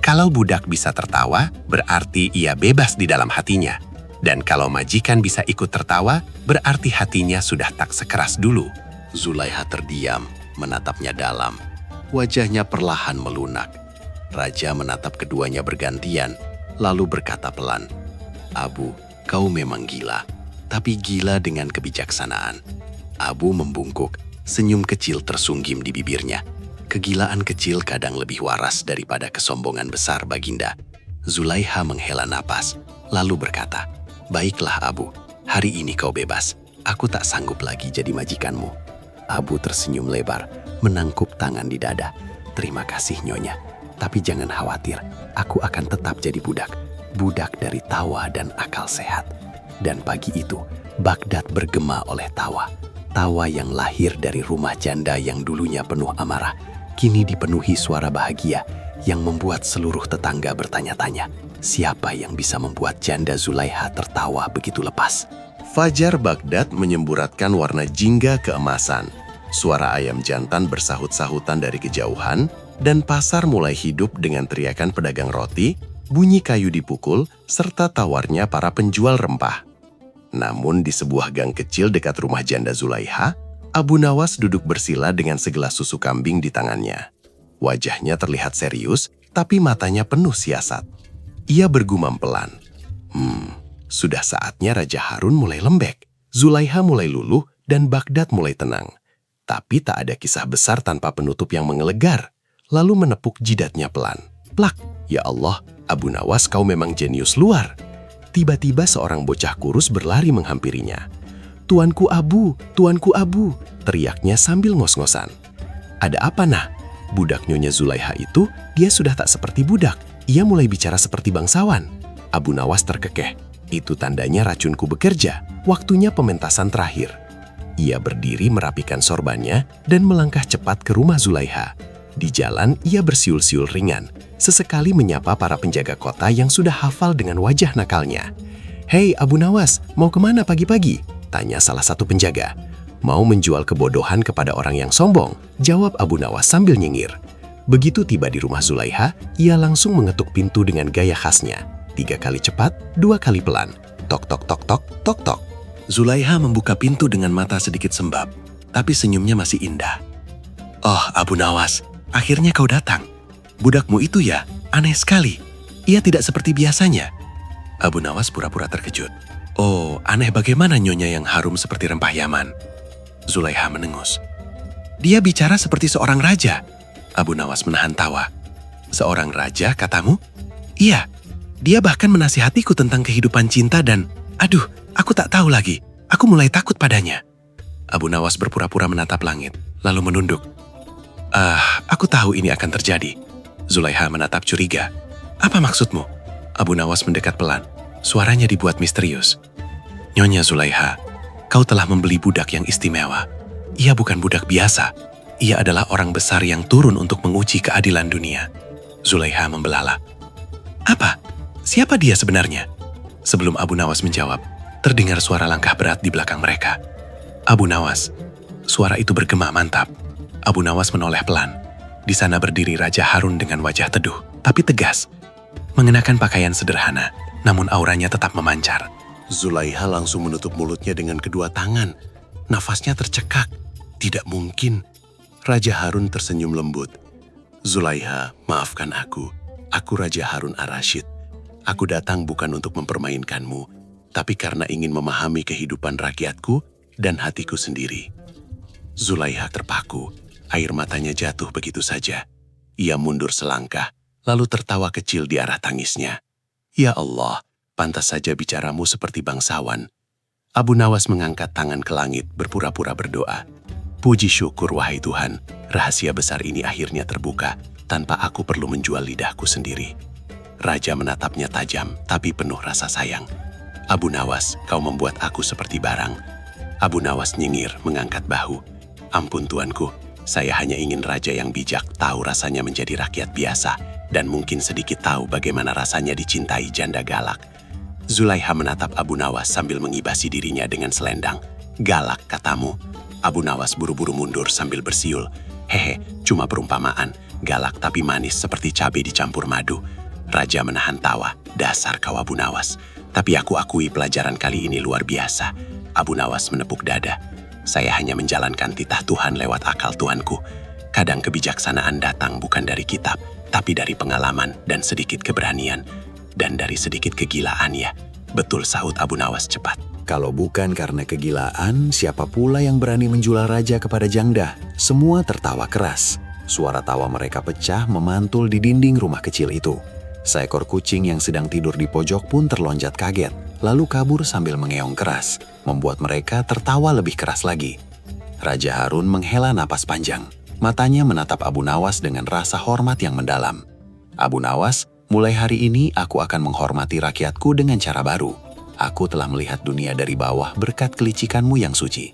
Kalau budak bisa tertawa, berarti ia bebas di dalam hatinya. Dan kalau majikan bisa ikut tertawa, berarti hatinya sudah tak sekeras dulu." Zulaiha terdiam, menatapnya dalam. Wajahnya perlahan melunak. Raja menatap keduanya bergantian, lalu berkata pelan, "Abu, kau memang gila, tapi gila dengan kebijaksanaan. Abu membungkuk, senyum kecil tersunggim di bibirnya. Kegilaan kecil kadang lebih waras daripada kesombongan besar, Baginda. Zulaiha menghela napas, lalu berkata, "Baiklah Abu, hari ini kau bebas. Aku tak sanggup lagi jadi majikanmu." Abu tersenyum lebar, menangkup tangan di dada. "Terima kasih Nyonya, tapi jangan khawatir, aku akan tetap jadi budak. Budak dari tawa dan akal sehat." Dan pagi itu, Baghdad bergema oleh tawa. Tawa yang lahir dari rumah janda yang dulunya penuh amarah, kini dipenuhi suara bahagia yang membuat seluruh tetangga bertanya-tanya, siapa yang bisa membuat janda Zulaiha tertawa begitu lepas? Fajar Baghdad menyemburatkan warna jingga keemasan. Suara ayam jantan bersahut-sahutan dari kejauhan, dan pasar mulai hidup dengan teriakan pedagang roti, bunyi kayu dipukul, serta tawarnya para penjual rempah. Namun di sebuah gang kecil dekat rumah janda Zulaiha, Abu Nawas duduk bersila dengan segelas susu kambing di tangannya. Wajahnya terlihat serius, tapi matanya penuh siasat. Ia bergumam pelan. Sudah saatnya Raja Harun mulai lembek. Zulaiha mulai luluh dan Baghdad mulai tenang. Tapi tak ada kisah besar tanpa penutup yang mengelegar. Lalu menepuk jidatnya pelan. Plak! Ya Allah, Abu Nawas, kau memang jenius luar. Tiba-tiba seorang bocah kurus berlari menghampirinya. Tuanku Abu, teriaknya sambil ngos-ngosan. Ada apa nah? Budak Nyonya Zulaiha itu, dia sudah tak seperti budak. Ia mulai bicara seperti bangsawan. Abu Nawas terkekeh. Itu tandanya racunku bekerja. Waktunya pementasan terakhir. Ia berdiri merapikan sorbannya dan melangkah cepat ke rumah Zulaiha. Di jalan, ia bersiul-siul ringan. Sesekali menyapa para penjaga kota yang sudah hafal dengan wajah nakalnya. "Hei Abu Nawas, mau kemana pagi-pagi?" tanya salah satu penjaga. "Mau menjual kebodohan kepada orang yang sombong," jawab Abu Nawas sambil nyengir. Begitu tiba di rumah Zulaiha, ia langsung mengetuk pintu dengan gaya khasnya. 3 kali cepat, 2 kali pelan. Tok tok tok tok tok tok. Zulaiha membuka pintu dengan mata sedikit sembab, tapi senyumnya masih indah. "Oh Abu Nawas, akhirnya kau datang. Budakmu itu ya, aneh sekali. Ia tidak seperti biasanya." Abu Nawas pura-pura terkejut. "Oh, aneh bagaimana Nyonya yang harum seperti rempah Yaman?" Zulaiha menengus. "Dia bicara seperti seorang raja." Abu Nawas menahan tawa. "Seorang raja, katamu?" "Iya, dia bahkan menasihatiku tentang kehidupan cinta dan, aduh, aku tak tahu lagi. Aku mulai takut padanya." Abu Nawas berpura-pura menatap langit, lalu menunduk. Aku tahu ini akan terjadi." Zulaiha menatap curiga. "Apa maksudmu?" Abu Nawas mendekat pelan. Suaranya dibuat misterius. "Nyonya Zulaiha, kau telah membeli budak yang istimewa. Ia bukan budak biasa. Ia adalah orang besar yang turun untuk menguji keadilan dunia." Zulaiha membelala. "Apa? Siapa dia sebenarnya?" Sebelum Abu Nawas menjawab, terdengar suara langkah berat di belakang mereka. "Abu Nawas." Suara itu bergema mantap. Abu Nawas menoleh pelan. Di sana berdiri Raja Harun dengan wajah teduh, tapi tegas. Mengenakan pakaian sederhana, namun auranya tetap memancar. Zulaiha langsung menutup mulutnya dengan kedua tangan. Nafasnya tercekak. Tidak mungkin. Raja Harun tersenyum lembut. "Zulaiha, maafkan aku. Aku Raja Harun Ar-Rasyid. Aku datang bukan untuk mempermainkanmu, tapi karena ingin memahami kehidupan rakyatku dan hatiku sendiri." Zulaiha terpaku. Air matanya jatuh begitu saja. Ia mundur selangkah, lalu tertawa kecil di arah tangisnya. "Ya Allah, pantas saja bicaramu seperti bangsawan." Abu Nawas mengangkat tangan ke langit, berpura-pura berdoa. "Puji syukur wahai Tuhan, rahasia besar ini akhirnya terbuka, tanpa aku perlu menjual lidahku sendiri." Raja menatapnya tajam, tapi penuh rasa sayang. "Abu Nawas, kau membuat aku seperti barang." Abu Nawas nyengir, mengangkat bahu. "Ampun tuanku, saya hanya ingin raja yang bijak tahu rasanya menjadi rakyat biasa dan mungkin sedikit tahu bagaimana rasanya dicintai janda galak." Zulaiha menatap Abu Nawas sambil mengibasi dirinya dengan selendang. "Galak katamu?" Abu Nawas buru-buru mundur sambil bersiul. "Hehe, cuma perumpamaan. Galak tapi manis seperti cabai dicampur madu." Raja menahan tawa. "Dasar kau Abu Nawas. Tapi aku akui pelajaran kali ini luar biasa." Abu Nawas menepuk dada. "Saya hanya menjalankan titah Tuhan lewat akal tuanku. Kadang kebijaksanaan datang bukan dari kitab, tapi dari pengalaman dan sedikit keberanian. Dan dari sedikit kegilaan ya." Betul, sahut Abu Nawas cepat. Kalau bukan karena kegilaan, siapa pula yang berani menjual raja kepada Jangda? Semua tertawa keras. Suara tawa mereka pecah memantul di dinding rumah kecil itu. Seekor kucing yang sedang tidur di pojok pun terlonjat kaget, lalu kabur sambil mengeong keras, membuat mereka tertawa lebih keras lagi. Raja Harun menghela napas panjang. Matanya menatap Abu Nawas dengan rasa hormat yang mendalam. Abu Nawas, mulai hari ini aku akan menghormati rakyatku dengan cara baru. Aku telah melihat dunia dari bawah berkat kelicikanmu yang suci.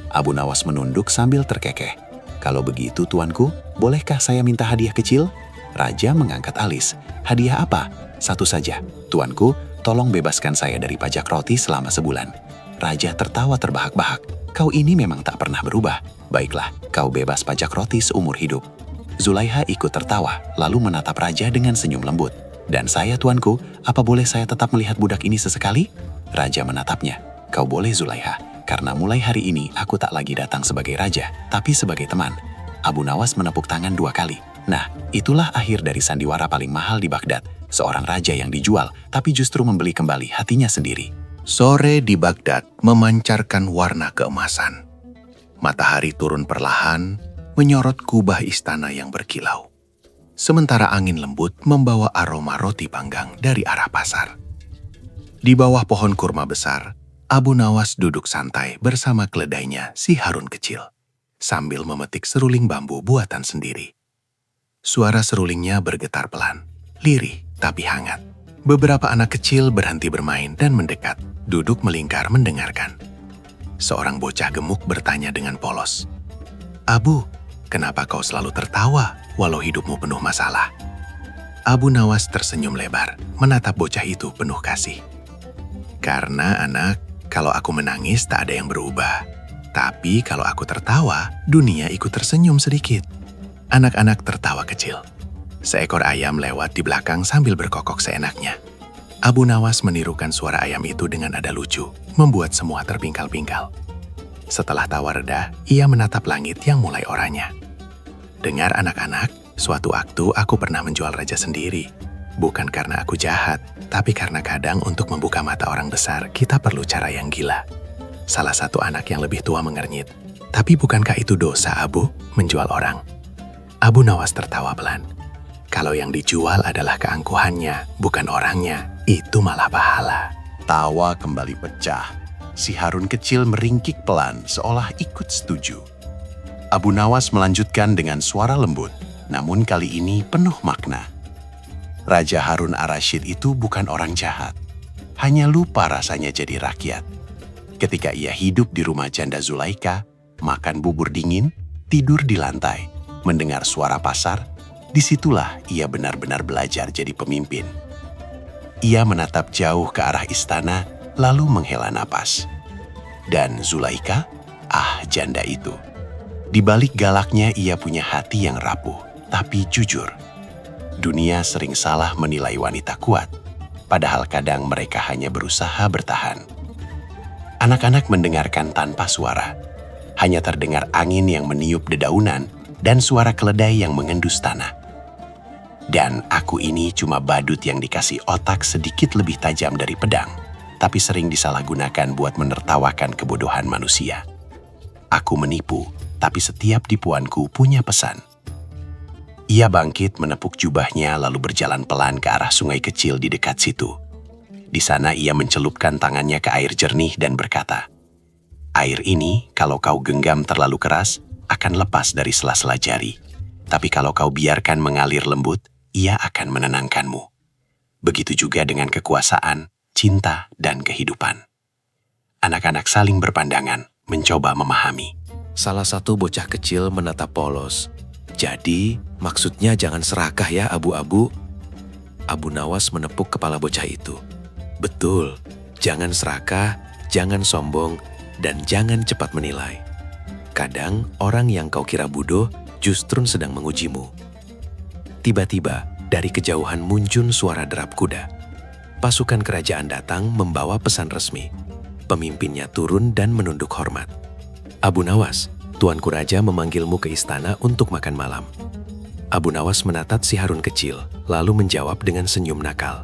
Abu Nawas menunduk sambil terkekeh. Kalau begitu tuanku, bolehkah saya minta hadiah kecil? Raja mengangkat alis. Hadiah apa? Satu saja. Tuanku, tolong bebaskan saya dari pajak roti selama sebulan. Raja tertawa terbahak-bahak. Kau ini memang tak pernah berubah. Baiklah, kau bebas pajak roti seumur hidup. Zulaiha ikut tertawa, lalu menatap Raja dengan senyum lembut. Dan saya tuanku, apa boleh saya tetap melihat budak ini sesekali? Raja menatapnya. Kau boleh Zulaiha, karena mulai hari ini aku tak lagi datang sebagai raja, tapi sebagai teman. Abu Nawas menepuk tangan 2 kali. Nah, itulah akhir dari sandiwara paling mahal di Baghdad. Seorang raja yang dijual, tapi justru membeli kembali hatinya sendiri. Sore di Baghdad memancarkan warna keemasan. Matahari turun perlahan, menyorot kubah istana yang berkilau. Sementara angin lembut membawa aroma roti panggang dari arah pasar. Di bawah pohon kurma besar, Abu Nawas duduk santai bersama keledainya si Harun kecil, sambil memetik seruling bambu buatan sendiri. Suara serulingnya bergetar pelan, lirih tapi hangat. Beberapa anak kecil berhenti bermain dan mendekat, duduk melingkar mendengarkan. Seorang bocah gemuk bertanya dengan polos, "Abu, kenapa kau selalu tertawa walau hidupmu penuh masalah?" Abu Nawas tersenyum lebar, menatap bocah itu penuh kasih. "Karena anak, kalau aku menangis tak ada yang berubah. Tapi kalau aku tertawa, dunia ikut tersenyum sedikit." Anak-anak tertawa kecil. Seekor ayam lewat di belakang sambil berkokok seenaknya. Abu Nawas menirukan suara ayam itu dengan nada lucu, membuat semua terpingkal-pingkal. Setelah tawa reda, ia menatap langit yang mulai oranye. "Dengar anak-anak, suatu waktu aku pernah menjual raja sendiri. Bukan karena aku jahat, tapi karena kadang untuk membuka mata orang besar, kita perlu cara yang gila." Salah satu anak yang lebih tua mengernyit. "Tapi bukankah itu dosa, Abu, menjual orang?" Abu Nawas tertawa pelan. "Kalau yang dijual adalah keangkuhannya, bukan orangnya, itu malah pahala." Tawa kembali pecah. Si Harun kecil meringkik pelan seolah ikut setuju. Abu Nawas melanjutkan dengan suara lembut, namun kali ini penuh makna. Raja Harun ar-Rasyid itu bukan orang jahat. Hanya lupa rasanya jadi rakyat. Ketika ia hidup di rumah janda Zulaika, makan bubur dingin, tidur di lantai, mendengar suara pasar, disitulah ia benar-benar belajar jadi pemimpin. Ia menatap jauh ke arah istana, lalu menghela napas. Dan Zulaika, janda itu. Di balik galaknya ia punya hati yang rapuh, tapi jujur. Dunia sering salah menilai wanita kuat, padahal kadang mereka hanya berusaha bertahan. Anak-anak mendengarkan tanpa suara. Hanya terdengar angin yang meniup dedaunan dan suara keledai yang mengendus tanah. Dan aku ini cuma badut yang dikasih otak sedikit lebih tajam dari pedang, tapi sering disalahgunakan buat menertawakan kebodohan manusia. Aku menipu, tapi setiap tipuanku punya pesan. Ia bangkit menepuk jubahnya lalu berjalan pelan ke arah sungai kecil di dekat situ. Di sana ia mencelupkan tangannya ke air jernih dan berkata, "Air ini kalau kau genggam terlalu keras akan lepas dari sela-sela jari. Tapi kalau kau biarkan mengalir lembut, ia akan menenangkanmu. Begitu juga dengan kekuasaan, cinta, dan kehidupan." Anak-anak saling berpandangan, mencoba memahami. Salah satu bocah kecil menatap polos. "Jadi, maksudnya jangan serakah ya abu-abu?" Abu Nawas menepuk kepala bocah itu. "Betul, jangan serakah, jangan sombong, dan jangan cepat menilai. Kadang orang yang kau kira bodoh justru sedang mengujimu." Tiba-tiba, dari kejauhan muncul suara derap kuda. Pasukan kerajaan datang membawa pesan resmi. Pemimpinnya turun dan menunduk hormat. "Abu Nawas, Tuanku Raja memanggilmu ke istana untuk makan malam." Abu Nawas menatap si Harun kecil, lalu menjawab dengan senyum nakal.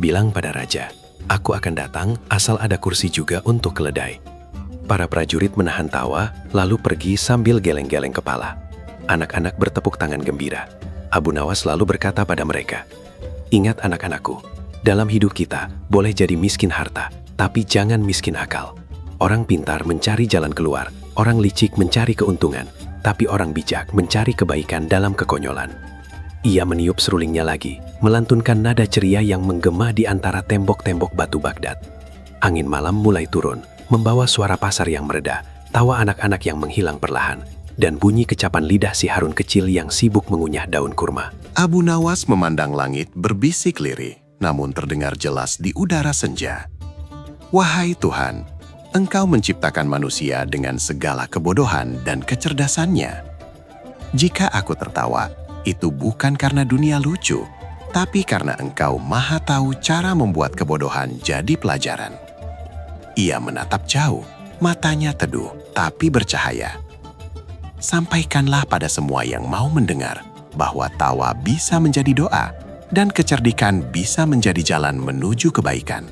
"Bilang pada Raja, Aku akan datang asal ada kursi juga untuk keledai. Para prajurit menahan tawa, lalu pergi sambil geleng-geleng kepala. Anak-anak bertepuk tangan gembira. Abu Nawas lalu berkata pada mereka, "Ingat anak-anakku, dalam hidup kita boleh jadi miskin harta, tapi jangan miskin akal. Orang pintar mencari jalan keluar, orang licik mencari keuntungan, tapi orang bijak mencari kebaikan dalam kekonyolan." Ia meniup serulingnya lagi, melantunkan nada ceria yang menggema di antara tembok-tembok batu Baghdad. Angin malam mulai turun, membawa suara pasar yang mereda, tawa anak-anak yang menghilang perlahan, dan bunyi kecapan lidah si Harun kecil yang sibuk mengunyah daun kurma. Abu Nawas memandang langit berbisik lirih, namun terdengar jelas di udara senja. Wahai Tuhan, Engkau menciptakan manusia dengan segala kebodohan dan kecerdasannya. Jika aku tertawa, itu bukan karena dunia lucu, tapi karena Engkau maha tahu cara membuat kebodohan jadi pelajaran. Ia menatap jauh, matanya teduh, tapi bercahaya. Sampaikanlah pada semua yang mau mendengar bahwa tawa bisa menjadi doa dan kecerdikan bisa menjadi jalan menuju kebaikan.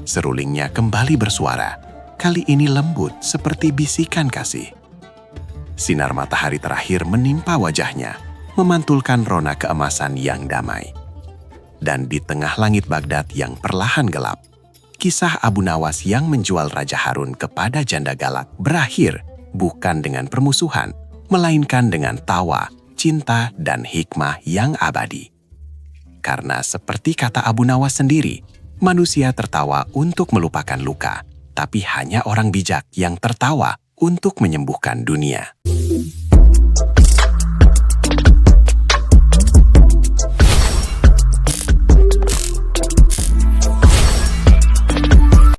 Serulingnya kembali bersuara, kali ini lembut seperti bisikan kasih. Sinar matahari terakhir menimpa wajahnya, memantulkan rona keemasan yang damai. Dan di tengah langit Baghdad yang perlahan gelap, kisah Abu Nawas yang menjual Raja Harun kepada janda galak berakhir bukan dengan permusuhan, melainkan dengan tawa, cinta, dan hikmah yang abadi. Karena seperti kata Abu Nawas sendiri, manusia tertawa untuk melupakan luka, tapi hanya orang bijak yang tertawa untuk menyembuhkan dunia.